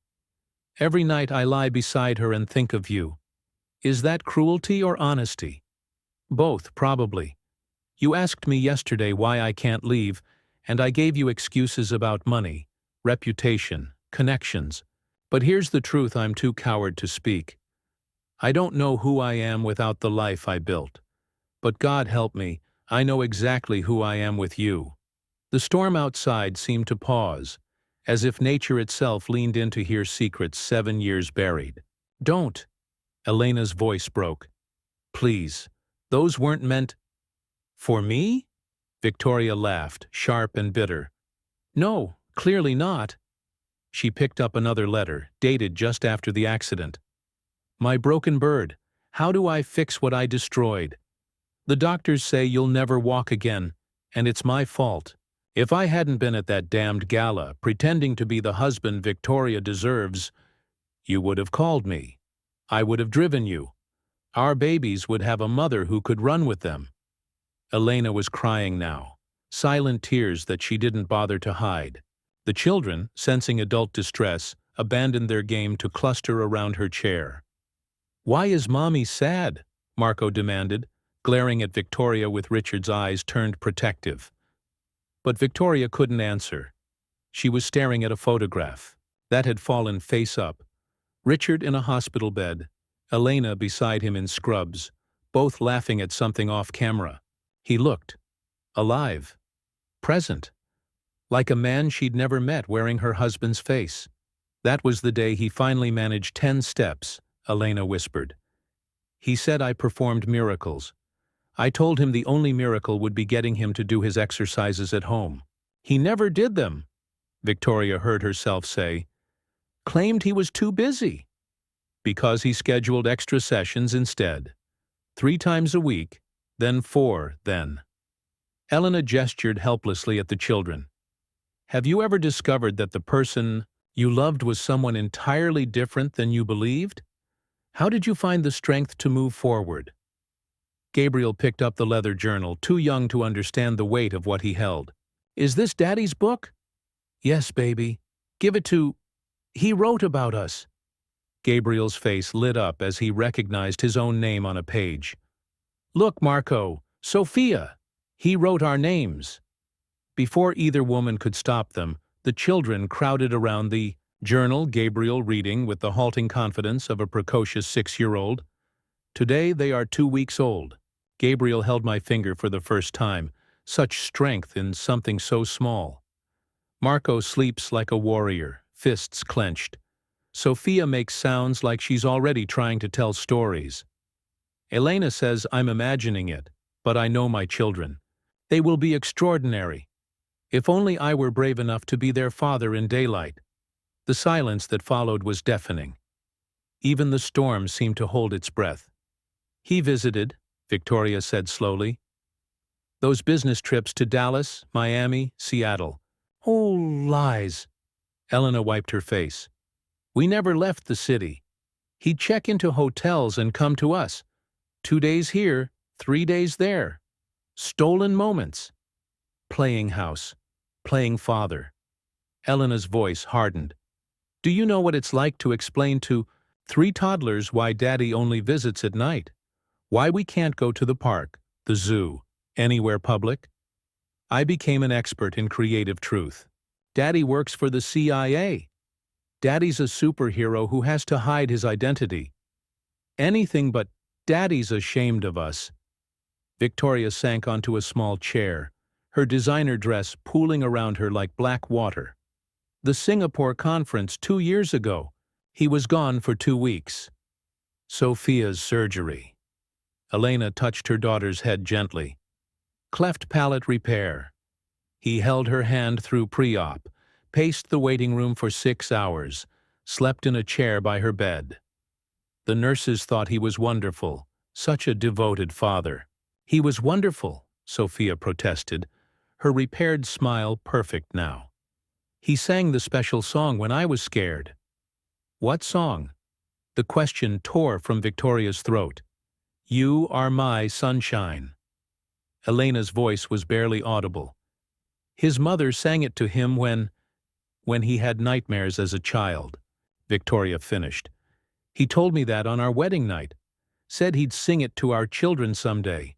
Every night I lie beside her and think of you. Is that cruelty or honesty? Both, probably. You asked me yesterday why I can't leave, and I gave you excuses about money, reputation, connections. But here's the truth I'm too coward to speak. I don't know who I am without the life I built. But God help me, I know exactly who I am with you. The storm outside seemed to pause, as if nature itself leaned in to hear secrets 7 years buried. Don't! Elena's voice broke. Please, those weren't meant… For me? Victoria laughed, sharp and bitter. No, clearly not. She picked up another letter, dated just after the accident. My broken bird, how do I fix what I destroyed? The doctors say you'll never walk again, and it's my fault. If I hadn't been at that damned gala, pretending to be the husband Victoria deserves, you would have called me. I would have driven you. Our babies would have a mother who could run with them. Elena was crying now, silent tears that she didn't bother to hide. The children, sensing adult distress, abandoned their game to cluster around her chair. Why is Mommy sad? Marco demanded, glaring at Victoria with Richard's eyes turned protective. But Victoria couldn't answer. She was staring at a photograph that had fallen face up. Richard in a hospital bed, Elena beside him in scrubs, both laughing at something off camera. He looked alive, present, like a man she'd never met wearing her husband's face. That was the day he finally managed 10 steps, Elena whispered. He said I performed miracles. I told him the only miracle would be getting him to do his exercises at home. He never did them, Victoria heard herself say. Claimed he was too busy. Because he scheduled extra sessions instead. 3 times a week, then 4 then. Elena gestured helplessly at the children. Have you ever discovered that the person you loved was someone entirely different than you believed? How did you find the strength to move forward? Gabriel picked up the leather journal, too young to understand the weight of what he held. Is this Daddy's book? Yes, baby. Give it to… He wrote about us. Gabriel's face lit up as he recognized his own name on a page. Look, Marco, Sophia. He wrote our names. Before either woman could stop them, the children crowded around the journal, Gabriel reading with the halting confidence of a precocious 6-year-old. Today they are 2 weeks old. Gabriel held my finger for the first time, such strength in something so small. Marco sleeps like a warrior, fists clenched. Sophia makes sounds like she's already trying to tell stories. Elena says I'm imagining it, but I know my children. They will be extraordinary. If only I were brave enough to be their father in daylight. The silence that followed was deafening. Even the storm seemed to hold its breath. He visited, Victoria said slowly. Those business trips to Dallas, Miami, Seattle. Oh, lies. Elena wiped her face. We never left the city. He'd check into hotels and come to us. 2 days here, 3 days there. Stolen moments. Playing house. Playing father. Elena's voice hardened. Do you know what it's like to explain to 3 toddlers why Daddy only visits at night? Why we can't go to the park, the zoo, anywhere public? I became an expert in creative truth. Daddy works for the CIA. Daddy's a superhero who has to hide his identity. Anything but Daddy's ashamed of us. Victoria sank onto a small chair, her designer dress pooling around her like black water. The Singapore conference 2 years ago. He was gone for 2 weeks. Sophia's surgery. Elena touched her daughter's head gently. Cleft palate repair. He held her hand through pre-op, paced the waiting room for 6 hours, slept in a chair by her bed. The nurses thought he was wonderful, such a devoted father. He was wonderful, Sophia protested, her repaired smile perfect now. He sang the special song when I was scared. What song? The question tore from Victoria's throat. You are my sunshine. Elena's voice was barely audible. His mother sang it to him when he had nightmares as a child, Victoria finished. He told me that on our wedding night. Said he'd sing it to our children someday.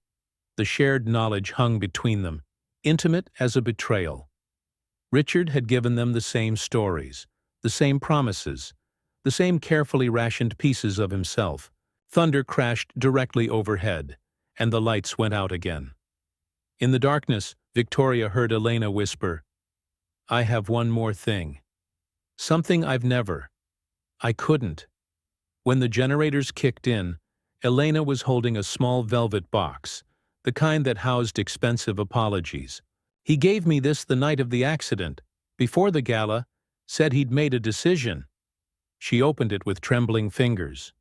The shared knowledge hung between them, intimate as a betrayal. Richard had given them the same stories, the same promises, the same carefully rationed pieces of himself. Thunder crashed directly overhead, and the lights went out again. In the darkness, Victoria heard Elena whisper, "I have one more thing. Something I couldn't." When the generators kicked in, Elena was holding a small velvet box, the kind that housed expensive apologies. "He gave me this the night of the accident, before the gala, said he'd made a decision." She opened it with trembling fingers.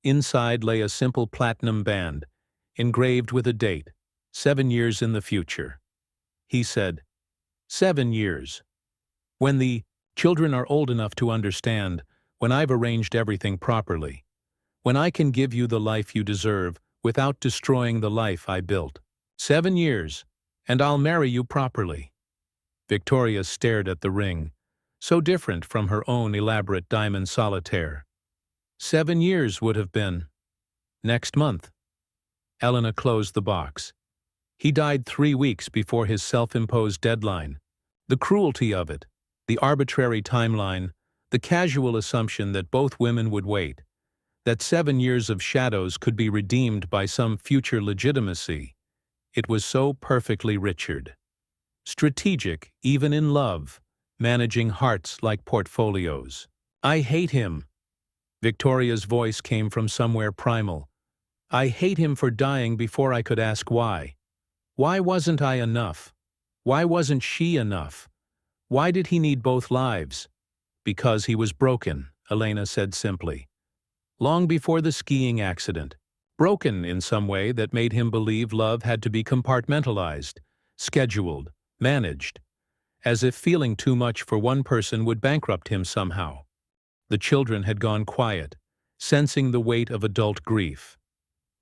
Inside lay a simple platinum band, engraved with a date, 7 years in the future. He said, 7 years. When the children are old enough to understand, when I've arranged everything properly, when I can give you the life you deserve without destroying the life I built. 7 years, and I'll marry you properly." Victoria stared at the ring, so different from her own elaborate diamond solitaire. 7 years would have been next month. Elena closed the box. He died 3 weeks before his self-imposed deadline. The cruelty of it, the arbitrary timeline, the casual assumption that both women would wait, that 7 years of shadows could be redeemed by some future legitimacy. It was so perfectly Richard. Strategic, even in love, managing hearts like portfolios. "I hate him." Victoria's voice came from somewhere primal. "I hate him for dying before I could ask why. Why wasn't I enough? Why wasn't she enough? Why did he need both lives?" "Because he was broken," Elena said simply. "Long before the skiing accident. Broken in some way that made him believe love had to be compartmentalized, scheduled, managed, as if feeling too much for one person would bankrupt him somehow." The children had gone quiet, sensing the weight of adult grief.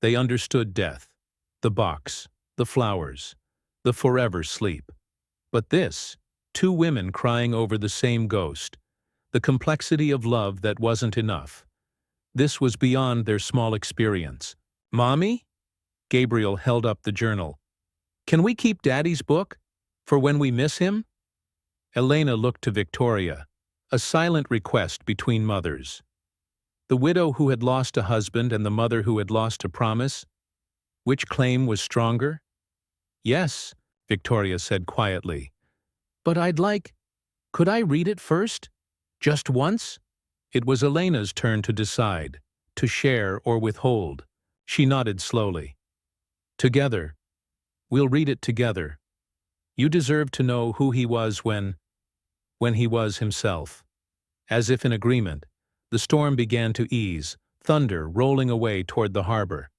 They understood death, the box, the flowers, the forever sleep. But this, 2 women crying over the same ghost, the complexity of love that wasn't enough. This was beyond their small experience. "Mommy?" Gabriel held up the journal. "Can we keep Daddy's book? For when we miss him?" Elena looked to Victoria, a silent request between mothers. The widow who had lost a husband and the mother who had lost a promise? Which claim was stronger? "Yes," Victoria said quietly. "But could I read it first? Just once?" It was Elena's turn to decide, to share or withhold. She nodded slowly. "Together. We'll read it together. You deserve to know who he was when he was himself." As if in agreement, the storm began to ease, thunder rolling away toward the harbor.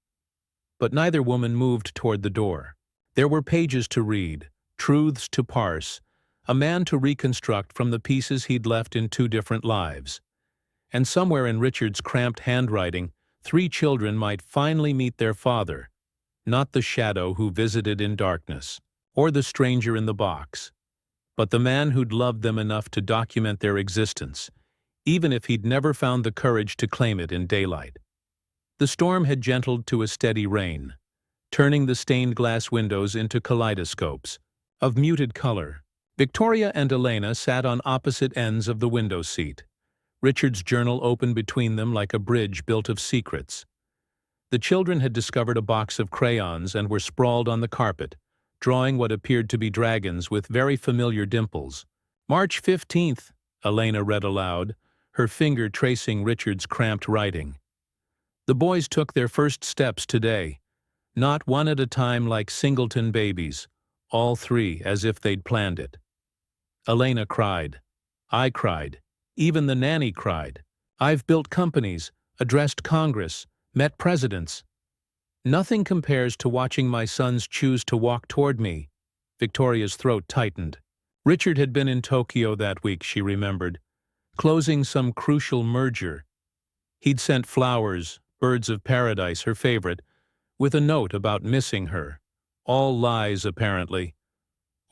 But neither woman moved toward the door. There were pages to read, truths to parse, a man to reconstruct from the pieces he'd left in 2 different lives. And somewhere in Richard's cramped handwriting, 3 children might finally meet their father, not the shadow who visited in darkness, or the stranger in the box, but the man who'd loved them enough to document their existence, even if he'd never found the courage to claim it in daylight. The storm had gentled to a steady rain, turning the stained glass windows into kaleidoscopes of muted color. Victoria and Elena sat on opposite ends of the window seat, Richard's journal open between them like a bridge built of secrets. The children had discovered a box of crayons and were sprawled on the carpet, drawing what appeared to be dragons with very familiar dimples. "March 15th, Elena read aloud, her finger tracing Richard's cramped writing. "The boys took their first steps today, not one at a time like singleton babies, all 3 as if they'd planned it." Elena cried. I cried. Even the nanny cried. "I've built companies, addressed Congress, met presidents. Nothing compares to watching my sons choose to walk toward me." Victoria's throat tightened. Richard had been in Tokyo that week, she remembered, closing some crucial merger. He'd sent flowers, birds of paradise, her favorite, with a note about missing her. All lies, apparently.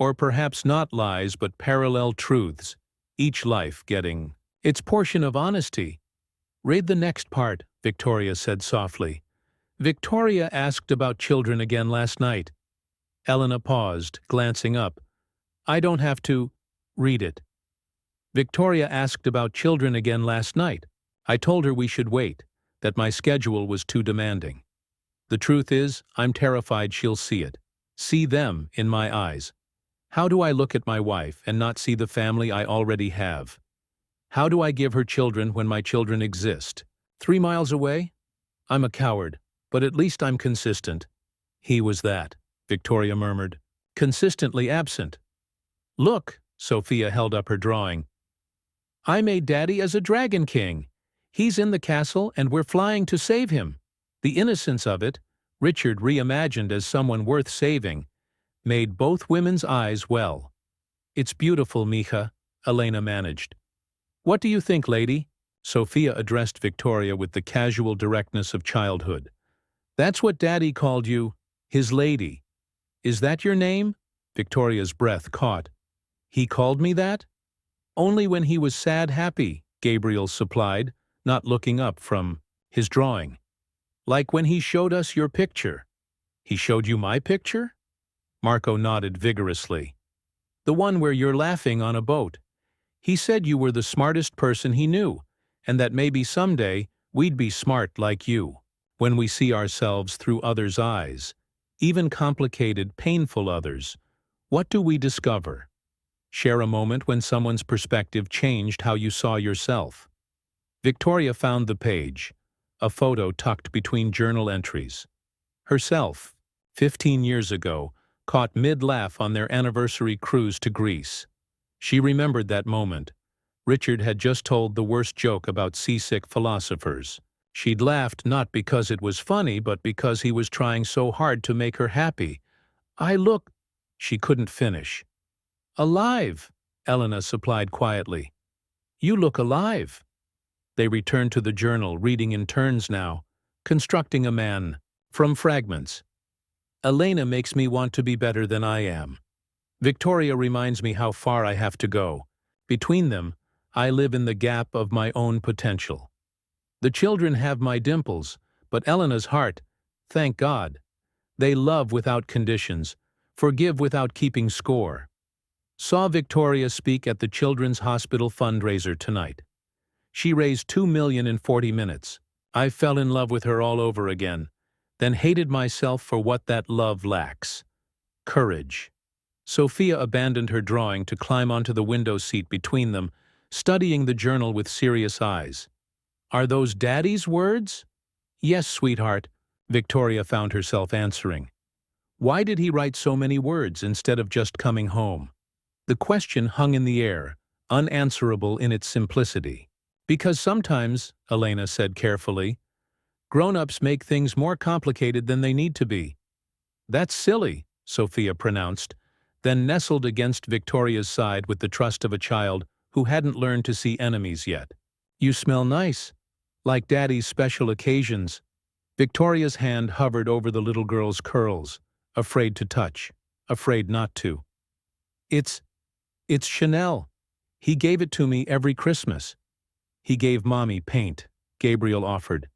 Or perhaps not lies, but parallel truths, each life getting its portion of honesty. "Read the next part," Victoria said softly. "Victoria asked about children again last night." Elena paused, glancing up. "I don't have to read it." Victoria asked about children again last night. I told her we should wait, that my schedule was too demanding. The truth is, I'm terrified she'll see it. See them in my eyes. How do I look at my wife and not see the family I already have? How do I give her children when my children exist? 3 miles away? I'm a coward, but at least I'm consistent. He was that, Victoria murmured. Consistently absent. Look, Sophia held up her drawing. I made Daddy as a dragon king. He's in the castle and we're flying to save him. The innocence of it, Richard reimagined as someone worth saving, made both women's eyes well. It's beautiful, Mija, Elena managed. What do you think, lady? Sophia addressed Victoria with the casual directness of childhood. That's what Daddy called you, his lady. Is that your name? Victoria's breath caught. He called me that? Only when he was sad happy, Gabriel supplied, not looking up from his drawing. Like when he showed us your picture. He showed you my picture? Marco nodded vigorously. The one where you're laughing on a boat. He said you were the smartest person he knew, and that maybe someday we'd be smart like you, when we see ourselves through others' eyes, even complicated, painful others. What do we discover? Share a moment when someone's perspective changed how you saw yourself. Victoria found the page, a photo tucked between journal entries. Herself, 15 years ago, caught mid-laugh on their anniversary cruise to Greece. She remembered that moment. Richard had just told the worst joke about seasick philosophers. She'd laughed not because it was funny, but because he was trying so hard to make her happy. I look... She couldn't finish. Alive, Elena supplied quietly. You look alive. They returned to the journal, reading in turns now, constructing a man from fragments. Elena makes me want to be better than I am. Victoria reminds me how far I have to go. Between them, I live in the gap of my own potential. The children have my dimples, but Elena's heart, thank God. They love without conditions, forgive without keeping score. Saw Victoria speak at the Children's Hospital fundraiser tonight. She raised $2 million in 40 minutes. I fell in love with her all over again, then hated myself for what that love lacks. Courage. Sophia abandoned her drawing to climb onto the window seat between them, studying the journal with serious eyes. Are those Daddy's words? Yes, sweetheart, Victoria found herself answering. Why did he write so many words instead of just coming home? The question hung in the air, unanswerable in its simplicity. Because sometimes, Elena said carefully, grown-ups make things more complicated than they need to be. That's silly, Sophia pronounced, then nestled against Victoria's side with the trust of a child who hadn't learned to see enemies yet. You smell nice, like Daddy's special occasions. Victoria's hand hovered over the little girl's curls, afraid to touch, afraid not to. It's Chanel. He gave it to me every Christmas. He gave Mommy paint, Gabriel offered.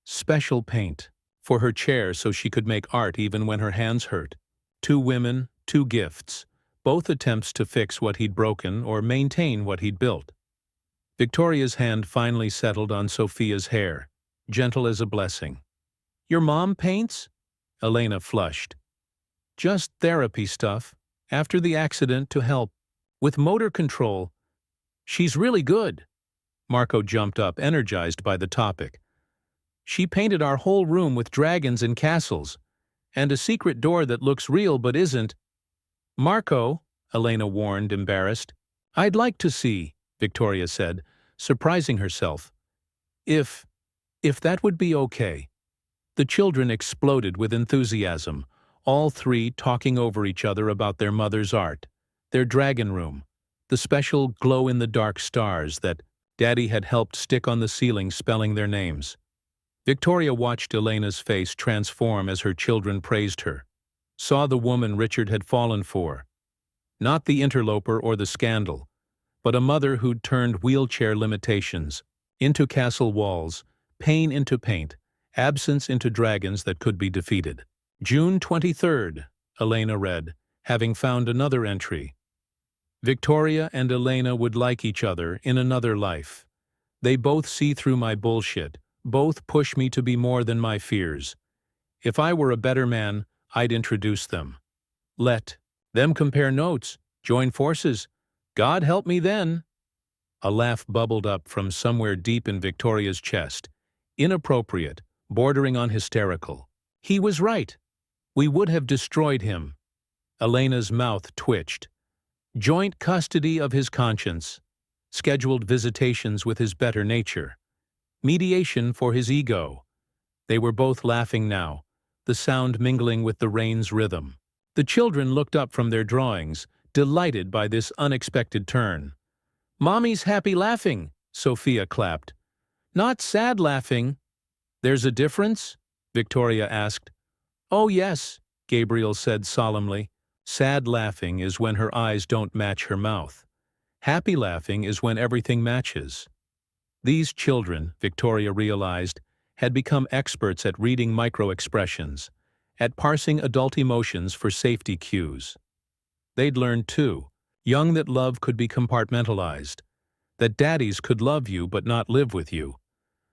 Special paint, for her chair so she could make art even when her hands hurt. 2 women, 2 gifts, both attempts to fix what he'd broken or maintain what he'd built. Victoria's hand finally settled on Sophia's hair, gentle as a blessing. Your mom paints? Elena flushed. Just therapy stuff, after the accident to help. With motor control. She's really good. Marco jumped up, energized by the topic. She painted our whole room with dragons and castles, and a secret door that looks real but isn't. Marco, Elena warned, embarrassed. I'd like to see, Victoria said, surprising herself. If that would be okay. The children exploded with enthusiasm, all 3 talking over each other about their mother's art, their dragon room, the special glow-in-the-dark stars that Daddy had helped stick on the ceiling spelling their names. Victoria watched Elena's face transform as her children praised her, saw the woman Richard had fallen for. Not the interloper or the scandal, but a mother who'd turned wheelchair limitations into castle walls, pain into paint, absence into dragons that could be defeated. June 23rd, Elena read, having found another entry. Victoria and Elena would like each other in another life. They both see through my bullshit, both push me to be more than my fears. If I were a better man, I'd introduce them. Let them compare notes, join forces. God help me then. A laugh bubbled up from somewhere deep in Victoria's chest. Inappropriate, bordering on hysterical. He was right. We would have destroyed him. Elena's mouth twitched. Joint custody of his conscience. Scheduled visitations with his better nature. Mediation for his ego. They were both laughing now, the sound mingling with the rain's rhythm. The children looked up from their drawings, delighted by this unexpected turn. "Mommy's happy laughing," Sophia clapped. "Not sad laughing." "There's a difference?" Victoria asked. "Oh yes," Gabriel said solemnly. "Sad laughing is when her eyes don't match her mouth. Happy laughing is when everything matches." These children, Victoria realized, had become experts at reading micro-expressions, at parsing adult emotions for safety cues. They'd learned, too, young, that love could be compartmentalized, that daddies could love you but not live with you,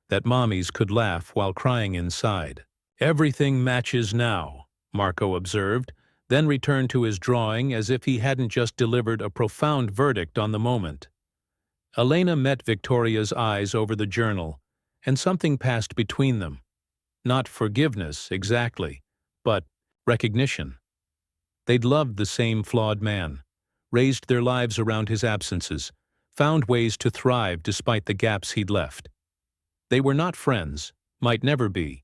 that mommies could laugh while crying inside. "Everything matches now," Marco observed, then returned to his drawing as if he hadn't just delivered a profound verdict on the moment. Elena met Victoria's eyes over the journal, and something passed between them. Not forgiveness, exactly, but recognition. They'd loved the same flawed man, raised their lives around his absences, found ways to thrive despite the gaps he'd left. They were not friends, might never be,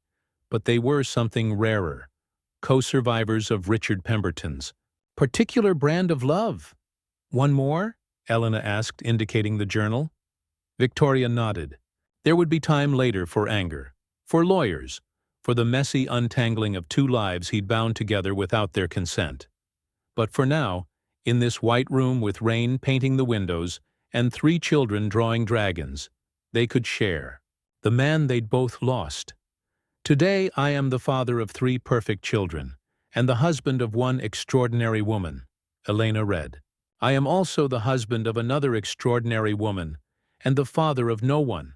but they were something rarer, co-survivors of Richard Pemberton's particular brand of love. "One more?" Elena asked, indicating the journal. Victoria nodded. There would be time later for anger, for lawyers, for the messy untangling of two lives he'd bound together without their consent. But for now, in this white room with rain painting the windows and 3 children drawing dragons, they could share the man they'd both lost. "Today I am the father of 3 perfect children, and the husband of 1 extraordinary woman," Elena read. "I am also the husband of another extraordinary woman, and the father of no one.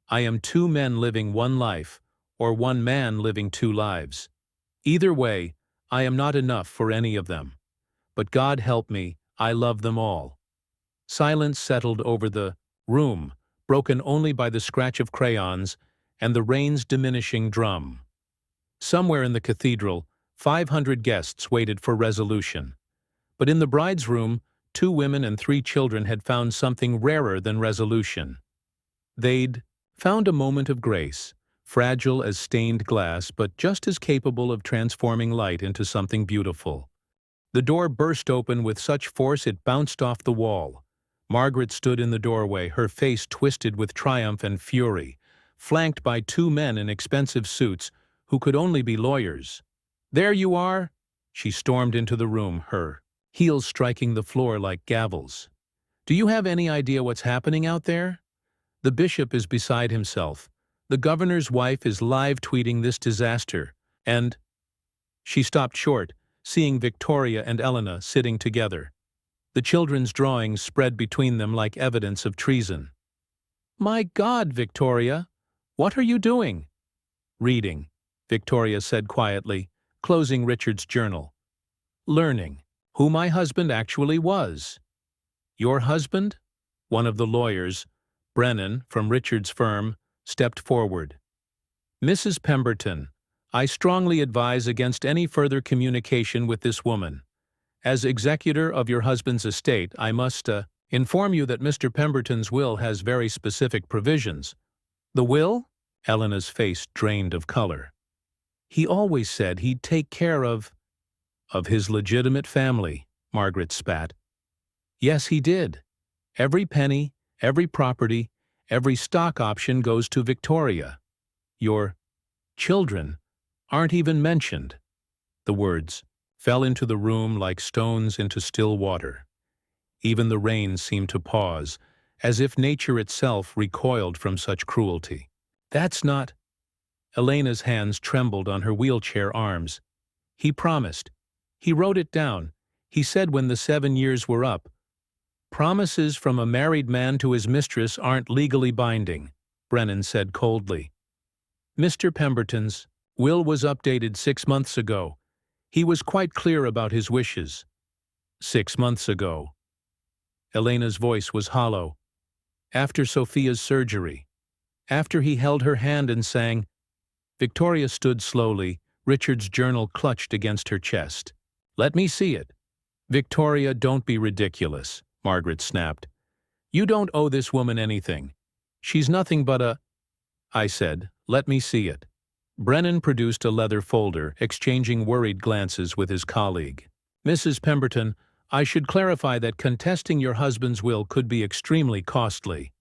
I am 2 men living 1 life, or 1 man living 2 lives. Either way, I am not enough for any of them. But God help me, I love them all." Silence settled over the room, broken only by the scratch of crayons and the rain's diminishing drum. Somewhere in the cathedral, 500 guests waited for resolution. But in the bride's room, 2 women and 3 children had found something rarer than resolution. They'd found a moment of grace, fragile as stained glass but just as capable of transforming light into something beautiful. The door burst open with such force it bounced off the wall. Margaret stood in the doorway, her face twisted with triumph and fury, flanked by 2 men in expensive suits who could only be lawyers. "There you are!" She stormed into the room, her heels striking the floor like gavels. "Do you have any idea what's happening out there? The bishop is beside himself. The governor's wife is live tweeting this disaster, and—" She stopped short, seeing Victoria and Elena sitting together. The children's drawings spread between them like evidence of treason. "My God, Victoria! What are you doing?" "Reading," Victoria said quietly, closing Richard's journal. "Learning who my husband actually was." "Your husband?" One of the lawyers, Brennan, from Richard's firm, stepped forward. "Mrs. Pemberton, I strongly advise against any further communication with this woman. As executor of your husband's estate, I must inform you that Mr. Pemberton's will has very specific provisions." "The will?" Elena's face drained of color. "He always said he'd take care of his legitimate family," Margaret spat. "Yes, he did. Every penny, every property, every stock option goes to Victoria. Your children aren't even mentioned." The words fell into the room like stones into still water. Even the rain seemed to pause, as if nature itself recoiled from such cruelty. "That's not—" Elena's hands trembled on her wheelchair arms. "He promised. He wrote it down. He said when the 7 years were up, Promises from a married man to his mistress aren't legally binding, Brennan said coldly. Mr. Pemberton's will was updated 6 months ago. He was quite clear about his wishes. 6 months ago. Elena's voice was hollow. After Sophia's surgery. After he held her hand and sang. Victoria stood slowly, Richard's journal clutched against her chest. Let me see it. Victoria, don't be ridiculous, Margaret snapped. You don't owe this woman anything. She's nothing but a... I said, let me see it. Brennan produced a leather folder, exchanging worried glances with his colleague. Mrs. Pemberton, I should clarify that contesting your husband's will could be extremely costly.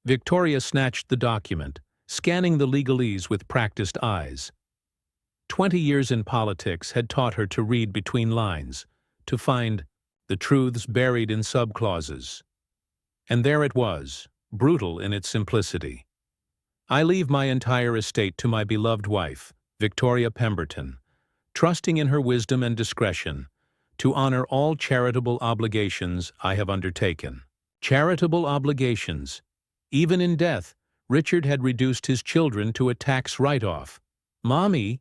Victoria snatched the document, scanning the legalese with practiced eyes. 20 years in politics had taught her to read between lines, to find the truths buried in subclauses. And there it was, brutal in its simplicity. I leave my entire estate to my beloved wife, Victoria Pemberton, trusting in her wisdom and discretion, to honor all charitable obligations I have undertaken. Charitable obligations. Even in death, Richard had reduced his children to a tax write-off. Mommy!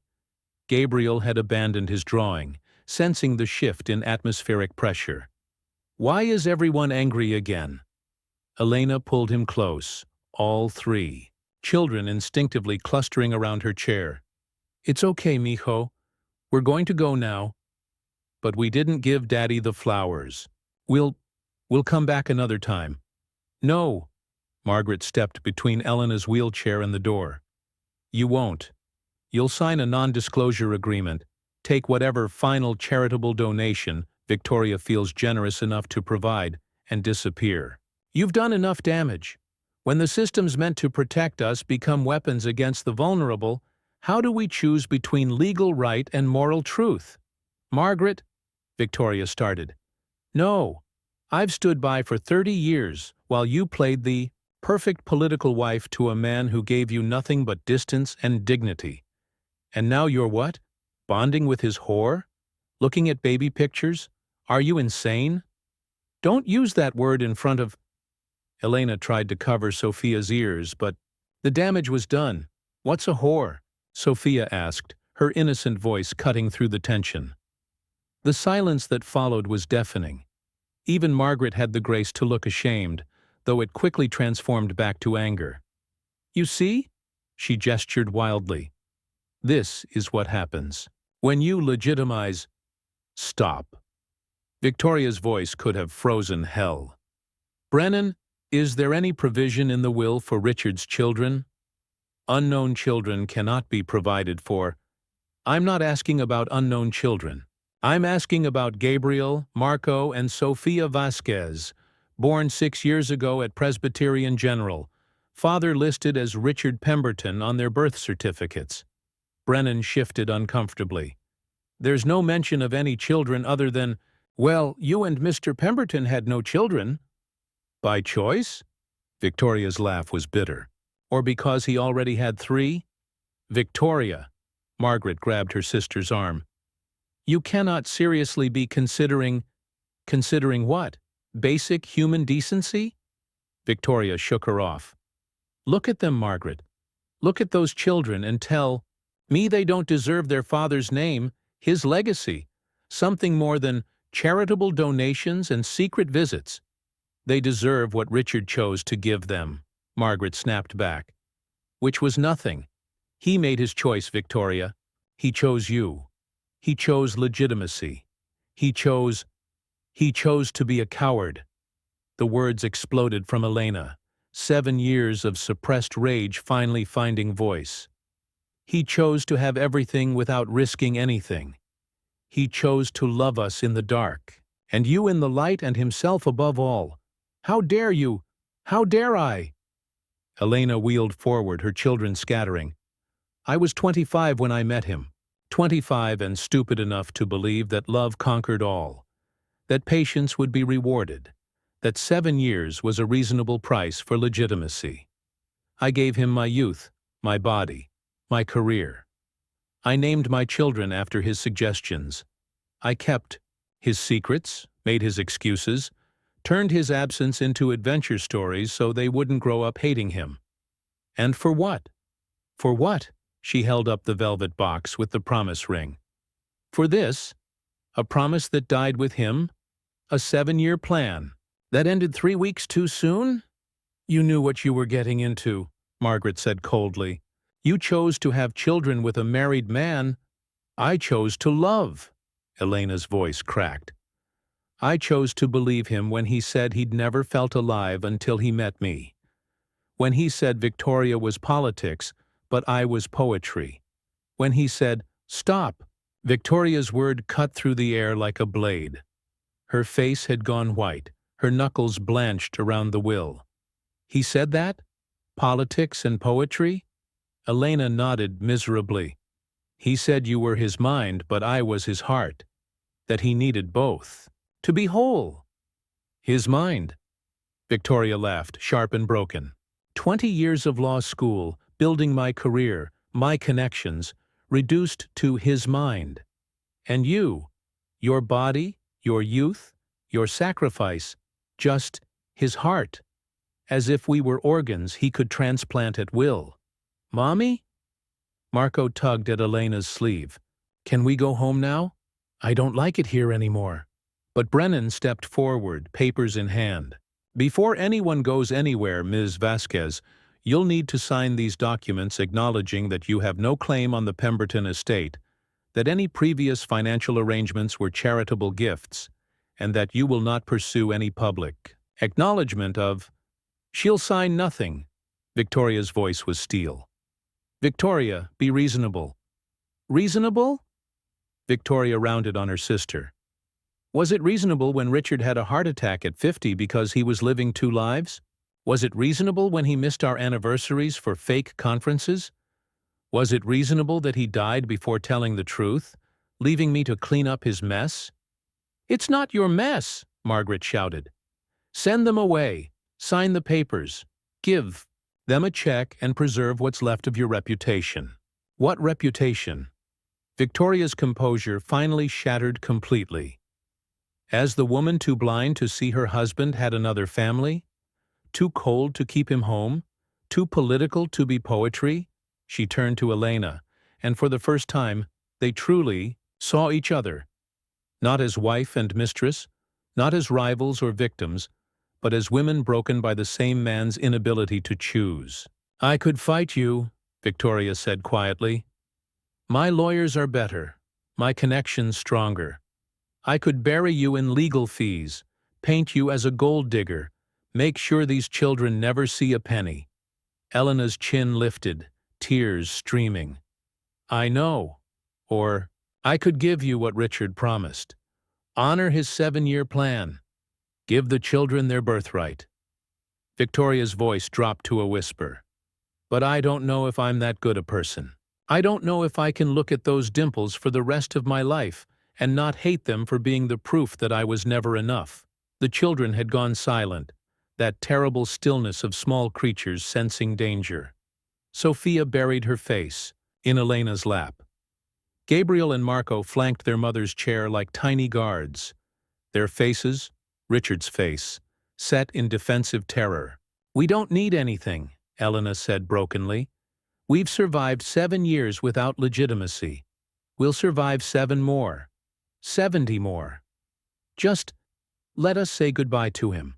Gabriel had abandoned his drawing, sensing the shift in atmospheric pressure. Why is everyone angry again? Elena pulled him close, all three, children instinctively clustering around her chair. It's okay, mijo. We're going to go now. But we didn't give Daddy the flowers. We'll come back another time. No. Margaret stepped between Elena's wheelchair and the door. You won't. You'll sign a non-disclosure agreement, take whatever final charitable donation Victoria feels generous enough to provide, and disappear. You've done enough damage. When the systems meant to protect us become weapons against the vulnerable, how do we choose between legal right and moral truth? Margaret, Victoria started. No, I've stood by for 30 years while you played the perfect political wife to a man who gave you nothing but distance and dignity. And now you're what? Bonding with his whore? Looking at baby pictures? Are you insane? Don't use that word in front of... Elena tried to cover Sophia's ears, but the damage was done. What's a whore? Sophia asked, her innocent voice cutting through the tension. The silence that followed was deafening. Even Margaret had the grace to look ashamed, though it quickly transformed back to anger. You see? She gestured wildly. This is what happens. When you legitimize... Stop. Victoria's voice could have frozen hell. Brennan, is there any provision in the will for Richard's children? Unknown children cannot be provided for. I'm not asking about unknown children. I'm asking about Gabriel, Marco, and Sophia Vásquez, born 6 years ago at Presbyterian General, father listed as Richard Pemberton on their birth certificates. Brennan shifted uncomfortably. There's no mention of any children other than, well, you and Mr. Pemberton had no children. By choice? Victoria's laugh was bitter. Or because he already had 3? Victoria. Margaret grabbed her sister's arm. You cannot seriously be considering what? Basic human decency? Victoria shook her off. Look at them, Margaret. Look at those children and tell me they don't deserve their father's name, his legacy, something more than charitable donations and secret visits. They deserve what Richard chose to give them, Margaret snapped back. Which was nothing. He made his choice, Victoria. He chose you. He chose legitimacy. He chose to be a coward. The words exploded from Elena, 7 years of suppressed rage finally finding voice. He chose to have everything without risking anything. He chose to love us in the dark, and you in the light and himself above all. How dare you? How dare I? Elena wheeled forward, her children scattering. I was 25 when I met him. 25 and stupid enough to believe that love conquered all, that patience would be rewarded, that 7 years was a reasonable price for legitimacy. I gave him my youth, my body, my career. I named my children after his suggestions. I kept his secrets, made his excuses, turned his absence into adventure stories so they wouldn't grow up hating him. And for what? For what? She held up the velvet box with the promise ring. For this? A promise that died with him? A 7-year plan that ended 3 weeks too soon? You knew what you were getting into, Margaret said coldly. You chose to have children with a married man. I chose to love. Elena's voice cracked. I chose to believe him when he said he'd never felt alive until he met me. When he said Victoria was politics, but I was poetry. When he said, stop, Victoria's word cut through the air like a blade. Her face had gone white, her knuckles blanched around the will. He said that? Politics and poetry? Elena nodded miserably. He said you were his mind, but I was his heart. That he needed both. To be whole. His mind. Victoria laughed, sharp and broken. 20 years of law school, building my career, my connections, reduced to his mind. And you, your body, your youth, your sacrifice, just his heart. As if we were organs he could transplant at will. Mommy? Marco tugged at Elena's sleeve. Can we go home now? I don't like it here anymore. But Brennan stepped forward, papers in hand. Before anyone goes anywhere, Ms. Vásquez, you'll need to sign these documents acknowledging that you have no claim on the Pemberton estate, that any previous financial arrangements were charitable gifts, and that you will not pursue any public acknowledgement of... She'll sign nothing. Victoria's voice was steel. Victoria, be reasonable. Reasonable? Victoria rounded on her sister. Was it reasonable when Richard had a heart attack at 50 because he was living 2 lives? Was it reasonable when he missed our anniversaries for fake conferences? Was it reasonable that he died before telling the truth, leaving me to clean up his mess? It's not your mess, Margaret shouted. Send them away. Sign the papers. Give them a check and preserve what's left of your reputation. What reputation? Victoria's composure finally shattered completely. As the woman too blind to see her husband had another family? Too cold to keep him home? Too political to be poetry? She turned to Elena, and for the first time, they truly saw each other. Not as wife and mistress, not as rivals or victims, but as women broken by the same man's inability to choose. I could fight you, Victoria said quietly. My lawyers are better, my connections stronger. I could bury you in legal fees, paint you as a gold digger, make sure these children never see a penny. Elena's chin lifted, tears streaming. I know. Or, I could give you what Richard promised. Honor his 7-year plan. Give the children their birthright. Victoria's voice dropped to a whisper. But I don't know if I'm that good a person. I don't know if I can look at those dimples for the rest of my life and not hate them for being the proof that I was never enough. The children had gone silent, that terrible stillness of small creatures sensing danger. Sophia buried her face in Elena's lap. Gabriel and Marco flanked their mother's chair like tiny guards. Their faces, Richard's face, set in defensive terror. We don't need anything, Elena said brokenly. We've survived 7 years without legitimacy. We'll survive 7 more. 70 more. Just let us say goodbye to him.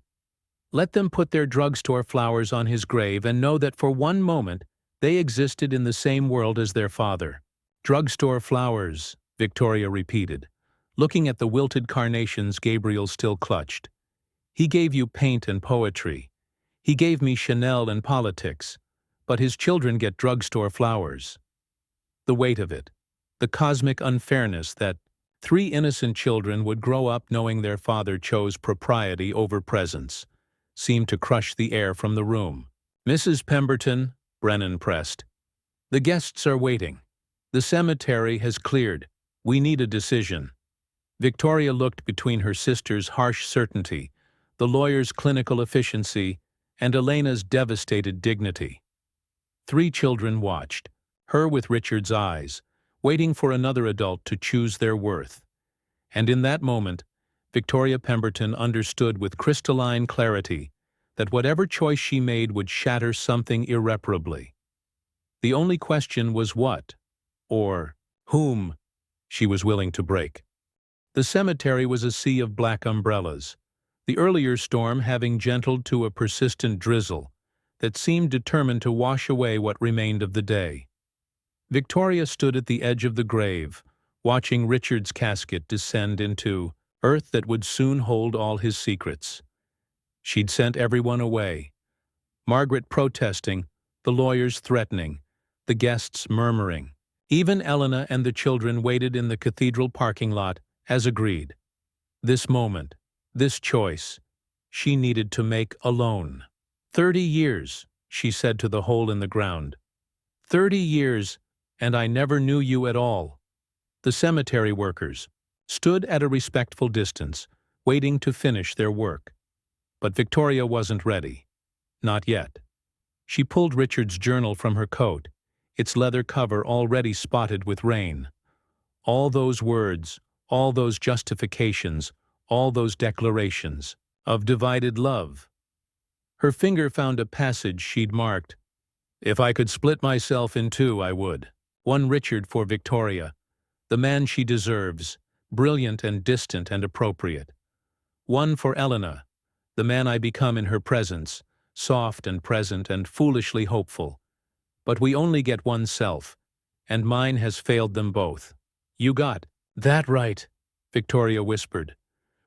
Let them put their drugstore flowers on his grave and know that for one moment they existed in the same world as their father. Drugstore flowers, Victoria repeated, looking at the wilted carnations Gabriel still clutched. He gave you paint and poetry. He gave me Chanel and politics. But his children get drugstore flowers. The weight of it, the cosmic unfairness that 3 innocent children would grow up knowing their father chose propriety over presence, seemed to crush the air from the room. Mrs. Pemberton, Brennan pressed. The guests are waiting. The cemetery has cleared. We need a decision. Victoria looked between her sister's harsh certainty, the lawyer's clinical efficiency, and Elena's devastated dignity. 3 children watched, her with Richard's eyes, waiting for another adult to choose their worth. And in that moment, Victoria Pemberton understood with crystalline clarity that whatever choice she made would shatter something irreparably. The only question was what, or whom, she was willing to break. The cemetery was a sea of black umbrellas, the earlier storm having gentled to a persistent drizzle that seemed determined to wash away what remained of the day. Victoria stood at the edge of the grave, watching Richard's casket descend into earth that would soon hold all his secrets. She'd sent everyone away, Margaret protesting, the lawyers threatening, the guests murmuring. Even Elena and the children waited in the cathedral parking lot, as agreed. This moment, this choice, she needed to make alone. 30 years, she said to the hole in the ground. 30 years, and I never knew you at all. The cemetery workers stood at a respectful distance, waiting to finish their work. But Victoria wasn't ready. Not yet. She pulled Richard's journal from her coat, its leather cover already spotted with rain. All those words, all those justifications, all those declarations of divided love. Her finger found a passage she'd marked. If I could split myself in two, I would. One Richard for Victoria, the man she deserves, brilliant and distant and appropriate. One for Elena, the man I become in her presence, soft and present and foolishly hopeful. But we only get one self, and mine has failed them both. You got that right, Victoria whispered.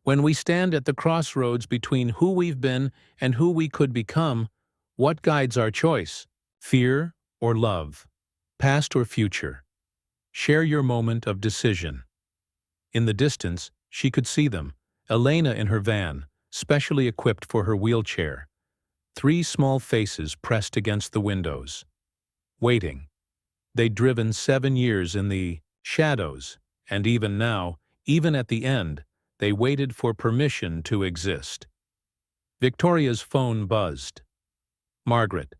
When we stand at the crossroads between who we've been and who we could become, what guides our choice? Fear or love? Past or future? Share your moment of decision. In the distance, she could see them, Elena in her van, specially equipped for her wheelchair. 3 small faces pressed against the windows. Waiting. They'd driven 7 years in the shadows, and even now, even at the end, they waited for permission to exist. Victoria's phone buzzed. Margaret.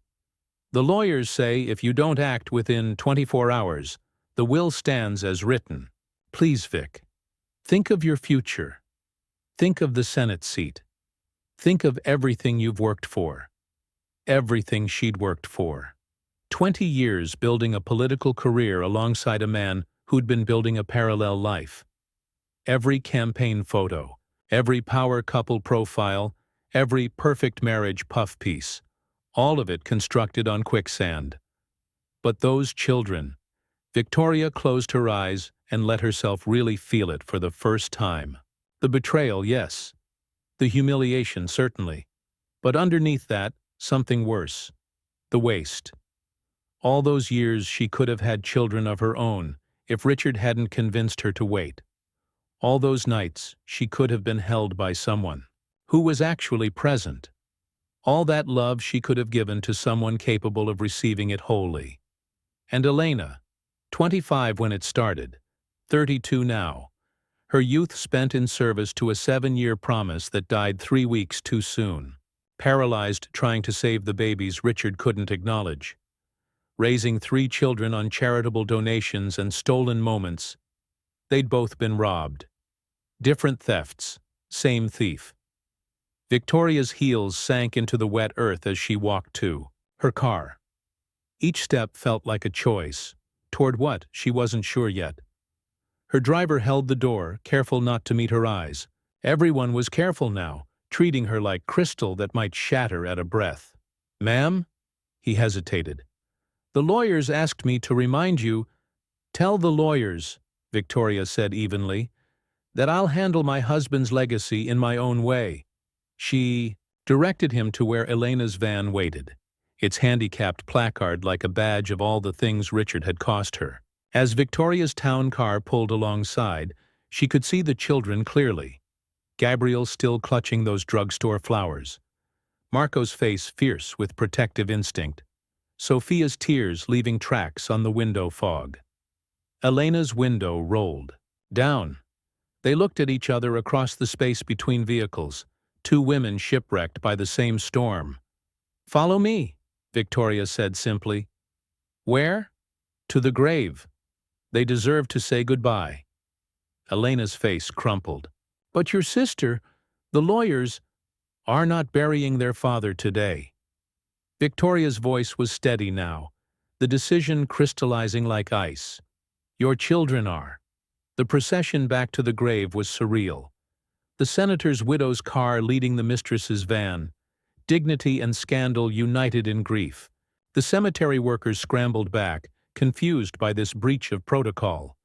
The lawyers say if you don't act within 24 hours, the will stands as written. Please, Vic. Think of your future. Think of the Senate seat. Think of everything you've worked for. Everything she'd worked for. 20 years building a political career alongside a man who'd been building a parallel life. Every campaign photo, every power couple profile, every perfect marriage puff piece, all of it constructed on quicksand. But those children. Victoria closed her eyes and let herself really feel it for the first time. The betrayal, yes. The humiliation, certainly. But underneath that, something worse. The waste. All those years she could have had children of her own if Richard hadn't convinced her to wait. All those nights she could have been held by someone who was actually present. All that love she could have given to someone capable of receiving it wholly. And Elena, 25 when it started, 32 now, her youth spent in service to a 7-year promise that died 3 weeks too soon. Paralyzed trying to save the babies Richard couldn't acknowledge. Raising 3 children on charitable donations and stolen moments. They'd both been robbed. Different thefts, same thief. Victoria's heels sank into the wet earth as she walked to her car. Each step felt like a choice. Toward what, she wasn't sure yet. Her driver held the door, careful not to meet her eyes. Everyone was careful now, treating her like crystal that might shatter at a breath. Ma'am? He hesitated. The lawyers asked me to remind you. Tell the lawyers, Victoria said evenly, that I'll handle my husband's legacy in my own way. She directed him to where Elena's van waited, its handicapped placard like a badge of all the things Richard had cost her. As Victoria's town car pulled alongside, she could see the children clearly. Gabriel still clutching those drugstore flowers. Marco's face fierce with protective instinct. Sophia's tears leaving tracks on the window fog. Elena's window rolled down. They looked at each other across the space between vehicles, 2 women shipwrecked by the same storm. Follow me, Victoria said simply. Where? To the grave. They deserve to say goodbye. Elena's face crumpled. But your sister, the lawyers, are not burying their father today. Victoria's voice was steady now, the decision crystallizing like ice. Your children are. The procession back to the grave was surreal. The senator's widow's car leading the mistress's van. Dignity and scandal united in grief. The cemetery workers scrambled back, confused by this breach of protocol.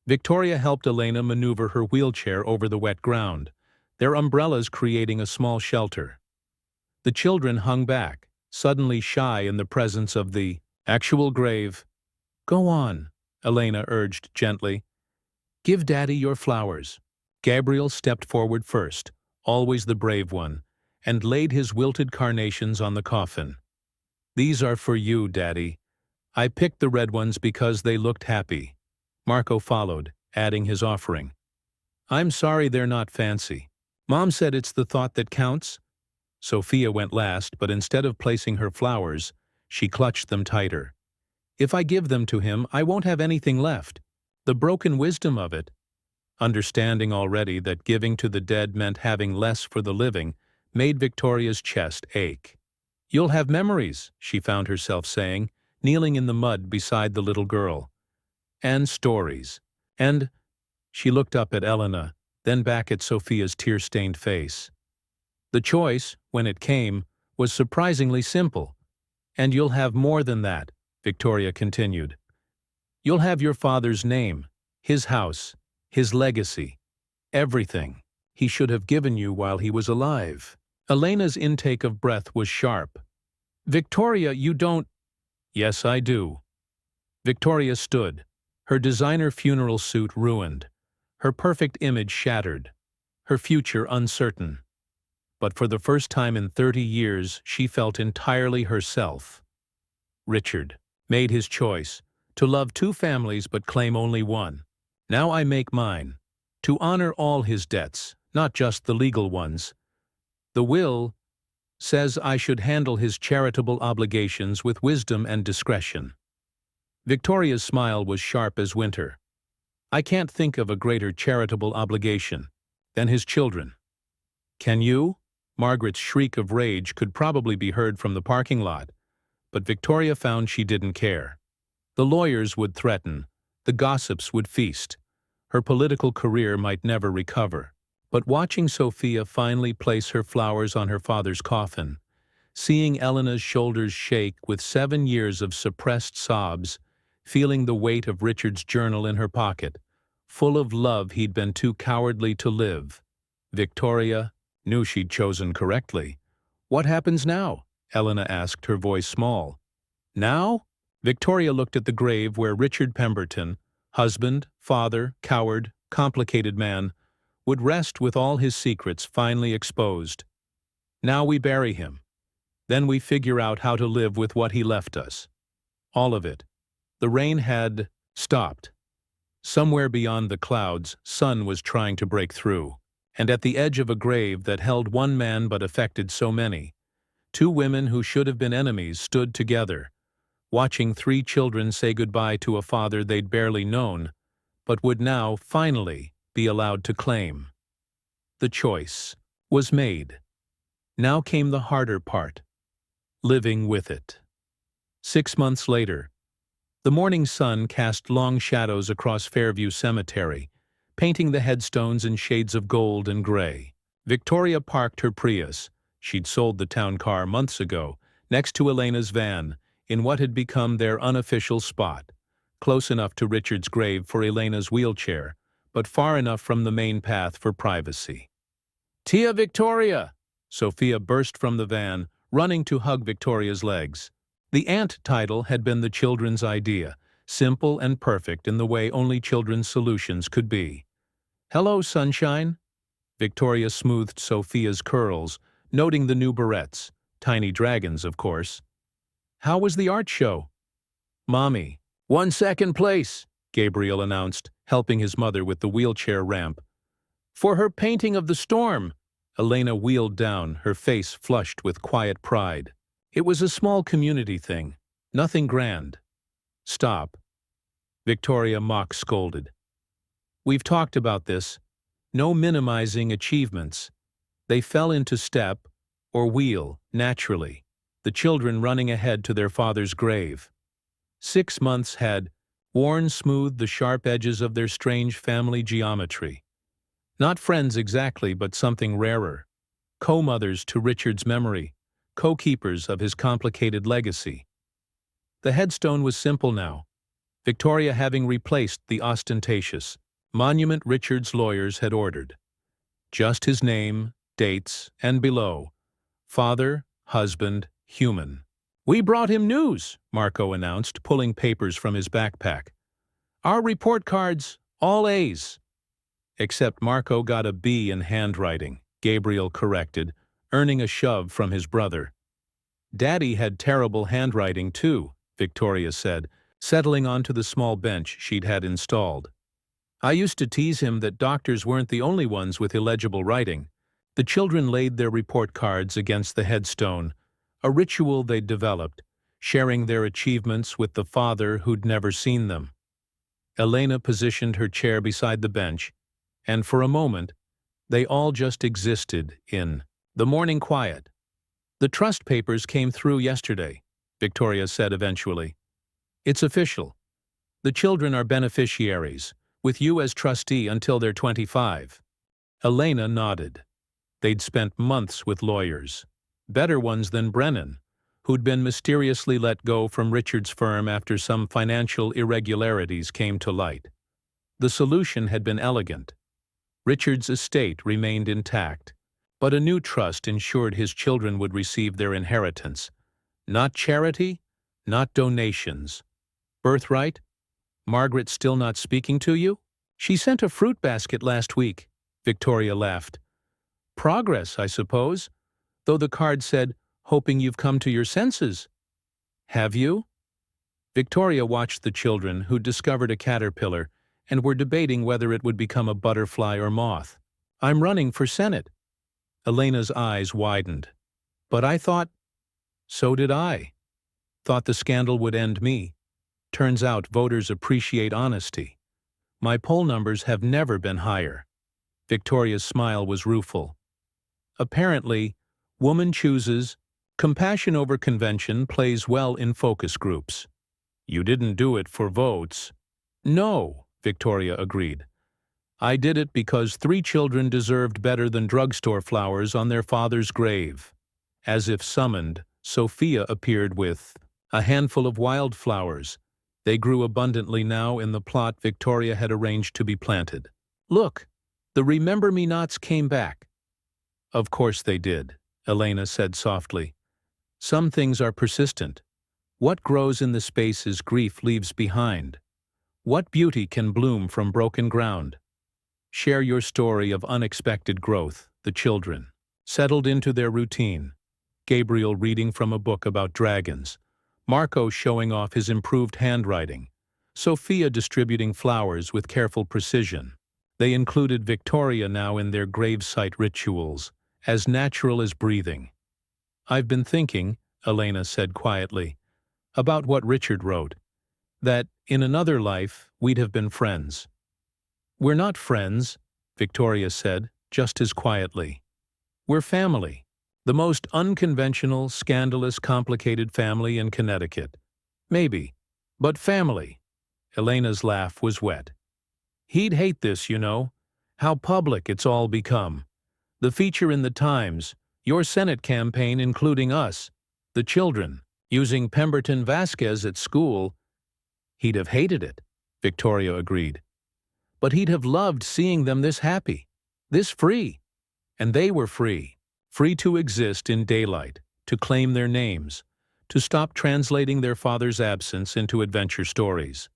Victoria helped Elena maneuver her wheelchair over the wet ground, their umbrellas creating a small shelter. The children hung back, suddenly shy in the presence of the actual grave. Go on, Elena urged gently. Give Daddy your flowers. Gabriel stepped forward first, always the brave one, and laid his wilted carnations on the coffin. These are for you, Daddy. I picked the red ones because they looked happy. Marco followed, adding his offering. I'm sorry they're not fancy. Mom said it's the thought that counts. Sophia went last, but instead of placing her flowers, she clutched them tighter. If I give them to him, I won't have anything left. The broken wisdom of it. Understanding already that giving to the dead meant having less for the living, made Victoria's chest ache. You'll have memories, she found herself saying, kneeling in the mud beside the little girl. And stories. And she looked up at Elena, then back at Sophia's tear-stained face. The choice, when it came, was surprisingly simple. And you'll have more than that, Victoria continued. You'll have your father's name, his house, his legacy, everything he should have given you while he was alive. Elena's intake of breath was sharp. Victoria, you don't... Yes, I do. Victoria stood, her designer funeral suit ruined, her perfect image shattered, her future uncertain. But for the first time in 30 years, she felt entirely herself. Richard made his choice, to love two families but claim only one. Now I make mine, to honor all his debts, not just the legal ones. The will says I should handle his charitable obligations with wisdom and discretion. Victoria's smile was sharp as winter. I can't think of a greater charitable obligation than his children. Can you? Margaret's shriek of rage could probably be heard from the parking lot, but Victoria found she didn't care. The lawyers would threaten, the gossips would feast. Her political career might never recover. But watching Sophia finally place her flowers on her father's coffin, seeing Elena's shoulders shake with 7 years of suppressed sobs, feeling the weight of Richard's journal in her pocket, full of love he'd been too cowardly to live, Victoria knew she'd chosen correctly. What happens now? Elena asked, her voice small. Now? Victoria looked at the grave where Richard Pemberton, husband, father, coward, complicated man, would rest with all his secrets finally exposed. Now we bury him. Then we figure out how to live with what he left us. All of it. The rain had stopped. Somewhere beyond the clouds, sun was trying to break through. And at the edge of a grave that held one man but affected so many, two women who should have been enemies stood together, watching 3 children say goodbye to a father they'd barely known, but would now, finally, be allowed to claim. The choice was made. Now came the harder part, living with it. 6 months later, the morning sun cast long shadows across Fairview Cemetery, painting the headstones in shades of gold and gray. Victoria parked her Prius, she'd sold the town car months ago, next to Elena's van, in what had become their unofficial spot, close enough to Richard's grave for Elena's wheelchair, but far enough from the main path for privacy. Tia Victoria! Sophia burst from the van, running to hug Victoria's legs. The aunt title had been the children's idea, simple and perfect in the way only children's solutions could be. Hello, sunshine. Victoria smoothed Sophia's curls, noting the new barrettes, tiny dragons, of course. How was the art show? Mommy. 1 second place, Gabriel announced, helping his mother with the wheelchair ramp. For her painting of the storm. Elena wheeled down, her face flushed with quiet pride. It was a small community thing, nothing grand. Stop. Victoria mock-scolded. We've talked about this. No minimizing achievements. They fell into step, or wheel, naturally, the children running ahead to their father's grave. 6 months had worn smooth the sharp edges of their strange family geometry. Not friends exactly, but something rarer. Co-mothers to Richard's memory, co-keepers of his complicated legacy. The headstone was simple now, Victoria having replaced the ostentatious monument Richard's lawyers had ordered. Just his name, dates, and below, father, husband, human. "We brought him news," Marco announced, pulling papers from his backpack. "Our report cards, all A's." Except Marco got a B in handwriting, Gabriel corrected, earning a shove from his brother. "Daddy had terrible handwriting too," Victoria said, settling onto the small bench she'd had installed. "I used to tease him that doctors weren't the only ones with illegible writing." The children laid their report cards against the headstone, a ritual they'd developed, sharing their achievements with the father who'd never seen them. Elena positioned her chair beside the bench, and for a moment, they all just existed in the morning quiet. "The trust papers came through yesterday," Victoria said eventually. "It's official. The children are beneficiaries, with you as trustee until they're 25. Elena nodded. They'd spent months with lawyers, better ones than Brennan, who'd been mysteriously let go from Richard's firm after some financial irregularities came to light. The solution had been elegant. Richard's estate remained intact, but a new trust ensured his children would receive their inheritance. Not charity, not donations. Birthright? Margaret still not speaking to you? She sent a fruit basket last week, Victoria laughed. Progress, I suppose, though the card said, hoping you've come to your senses. Have you? Victoria watched the children, who'd discovered a caterpillar and were debating whether it would become a butterfly or moth. I'm running for Senate. Elena's eyes widened. But I thought... So did I. Thought the scandal would end me. Turns out voters appreciate honesty. My poll numbers have never been higher. Victoria's smile was rueful. Apparently, woman chooses, compassion over convention plays well in focus groups. You didn't do it for votes. No, Victoria agreed. I did it because 3 children deserved better than drugstore flowers on their father's grave. As if summoned, Sophia appeared with a handful of wildflowers. They grew abundantly now in the plot Victoria had arranged to be planted. Look, the remember-me-nots came back. Of course they did, Elena said softly. Some things are persistent. What grows in the spaces grief leaves behind? What beauty can bloom from broken ground? Share your story of unexpected growth, the children. Settled into their routine. Gabriel reading from a book about dragons. Marco showing off his improved handwriting. Sophia distributing flowers with careful precision. They included Victoria now in their gravesite rituals, as natural as breathing. I've been thinking, Elena said quietly, about what Richard wrote, that in another life we'd have been friends. We're not friends, Victoria said, just as quietly. We're family. The most unconventional, scandalous, complicated family in Connecticut. Maybe, but family. Elena's laugh was wet. He'd hate this, you know. How public it's all become. The feature in the Times, your Senate campaign including us, the children, using Pemberton Vásquez at school. He'd have hated it, Victoria agreed. But he'd have loved seeing them this happy, this free. And they were free. Free to exist in daylight, to claim their names, to stop translating their father's absence into adventure stories.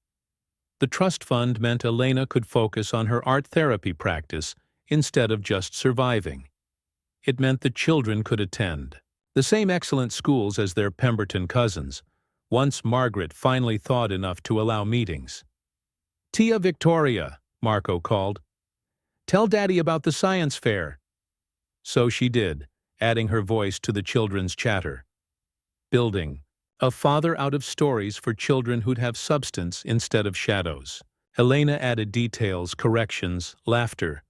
The trust fund meant Elena could focus on her art therapy practice instead of just surviving. It meant the children could attend the same excellent schools as their Pemberton cousins, once Margaret finally thawed enough to allow meetings. Tia Victoria, Marco called. Tell Daddy about the science fair. So she did, adding her voice to the children's chatter. Building. A father out of stories for children who'd have substance instead of shadows. Elena added details, corrections, laughter.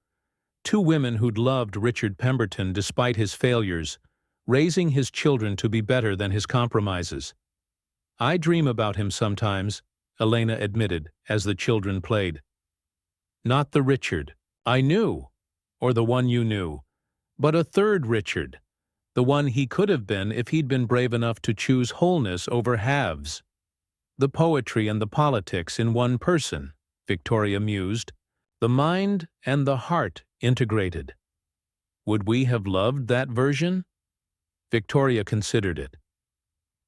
Two women who'd loved Richard Pemberton despite his failures, raising his children to be better than his compromises. "I dream about him sometimes," Elena admitted as the children played. "Not the Richard I knew, or the one you knew, but a third Richard, the one he could have been if he'd been brave enough to choose wholeness over halves. The poetry and the politics in one person," Victoria mused. "The mind and the heart integrated. Would we have loved that version?" Victoria considered it.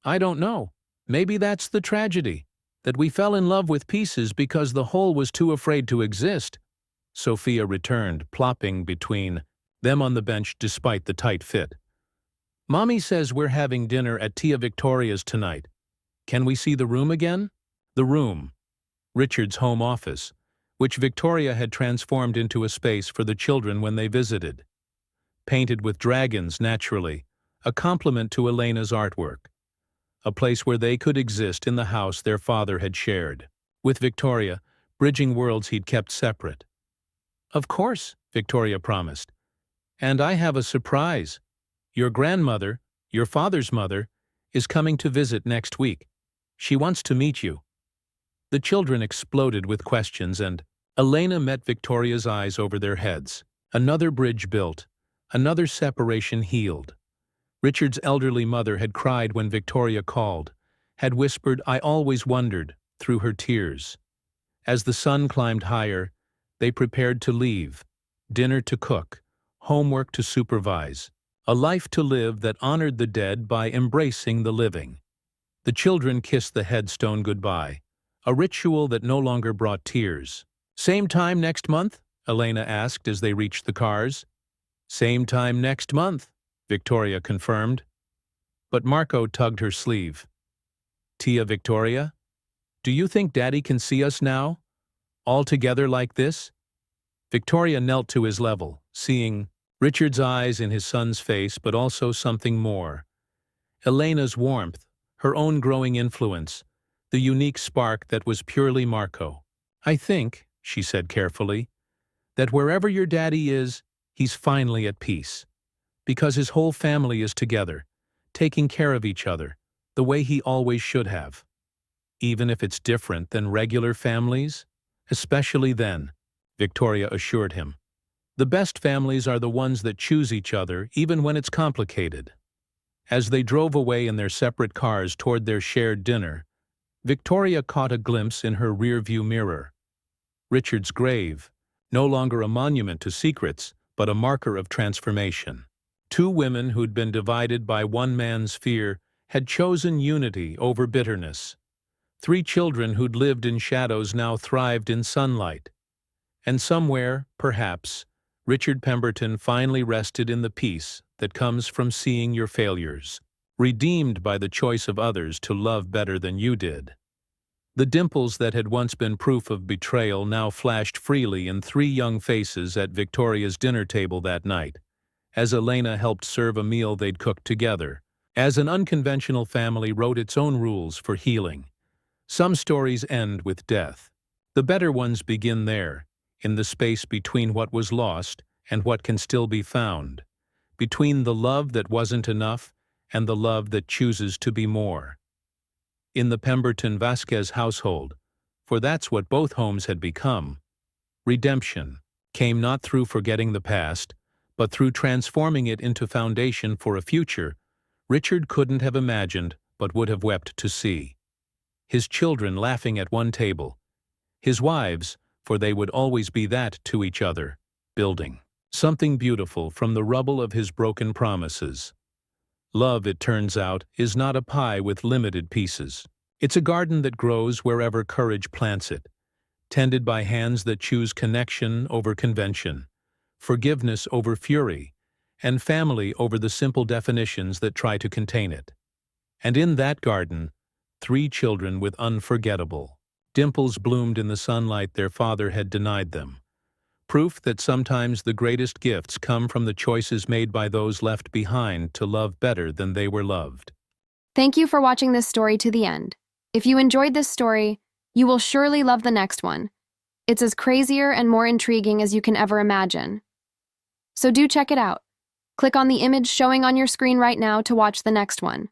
"I don't know. Maybe that's the tragedy, that we fell in love with pieces because the whole was too afraid to exist." Sophia returned, plopping between them on the bench despite the tight fit. "Mommy says we're having dinner at Tia Victoria's tonight. Can we see the room again?" The room, Richard's home office, which Victoria had transformed into a space for the children when they visited. Painted with dragons, naturally, a compliment to Elena's artwork. A place where they could exist in the house their father had shared. With Victoria, bridging worlds he'd kept separate. "Of course," Victoria promised. "And I have a surprise. Your grandmother, your father's mother, is coming to visit next week. She wants to meet you." The children exploded with questions, and Elena met Victoria's eyes over their heads. Another bridge built, another separation healed. Richard's elderly mother had cried when Victoria called, had whispered, "I always wondered," through her tears. As the sun climbed higher, they prepared to leave, dinner to cook, homework to supervise, a life to live that honored the dead by embracing the living. The children kissed the headstone goodbye, a ritual that no longer brought tears. "Same time next month?" Elena asked as they reached the cars. "Same time next month," Victoria confirmed. But Marco tugged her sleeve. "Tia Victoria, do you think Daddy can see us now? All together like this?" Victoria knelt to his level, seeing Richard's eyes in his son's face, but also something more. Elena's warmth, her own growing influence, the unique spark that was purely Marco. "I think," she said carefully, "that wherever your daddy is, he's finally at peace. Because his whole family is together, taking care of each other, the way he always should have. Even if it's different than regular families? Especially then," Victoria assured him. "The best families are the ones that choose each other, even when it's complicated." As they drove away in their separate cars toward their shared dinner, Victoria caught a glimpse in her rearview mirror. Richard's grave, no longer a monument to secrets, but a marker of transformation. Two women who'd been divided by one man's fear had chosen unity over bitterness. Three children who'd lived in shadows now thrived in sunlight. And somewhere, perhaps, Richard Pemberton finally rested in the peace that comes from seeing your failures, redeemed by the choice of others to love better than you did. The dimples that had once been proof of betrayal now flashed freely in three young faces at Victoria's dinner table that night, as Elena helped serve a meal they'd cooked together. As an unconventional family wrote its own rules for healing. Some stories end with death. The better ones begin there, in the space between what was lost and what can still be found, between the love that wasn't enough and the love that chooses to be more. In the Pemberton Vásquez household, for that's what both homes had become, redemption came not through forgetting the past, but through transforming it into foundation for a future Richard couldn't have imagined but would have wept to see. His children laughing at one table, his wives, for they would always be that to each other, building something beautiful from the rubble of his broken promises. Love, it turns out, is not a pie with limited pieces. It's a garden that grows wherever courage plants it, tended by hands that choose connection over convention, forgiveness over fury, and family over the simple definitions that try to contain it. And in that garden, three children with unforgettable dimples bloomed in the sunlight their father had denied them. Proof that sometimes the greatest gifts come from the choices made by those left behind to love better than they were loved. Thank you for watching this story to the end. If you enjoyed this story, you will surely love the next one. It's as crazier and more intriguing as you can ever imagine. so do check it out. Click on the image showing on your screen right now to watch the next one.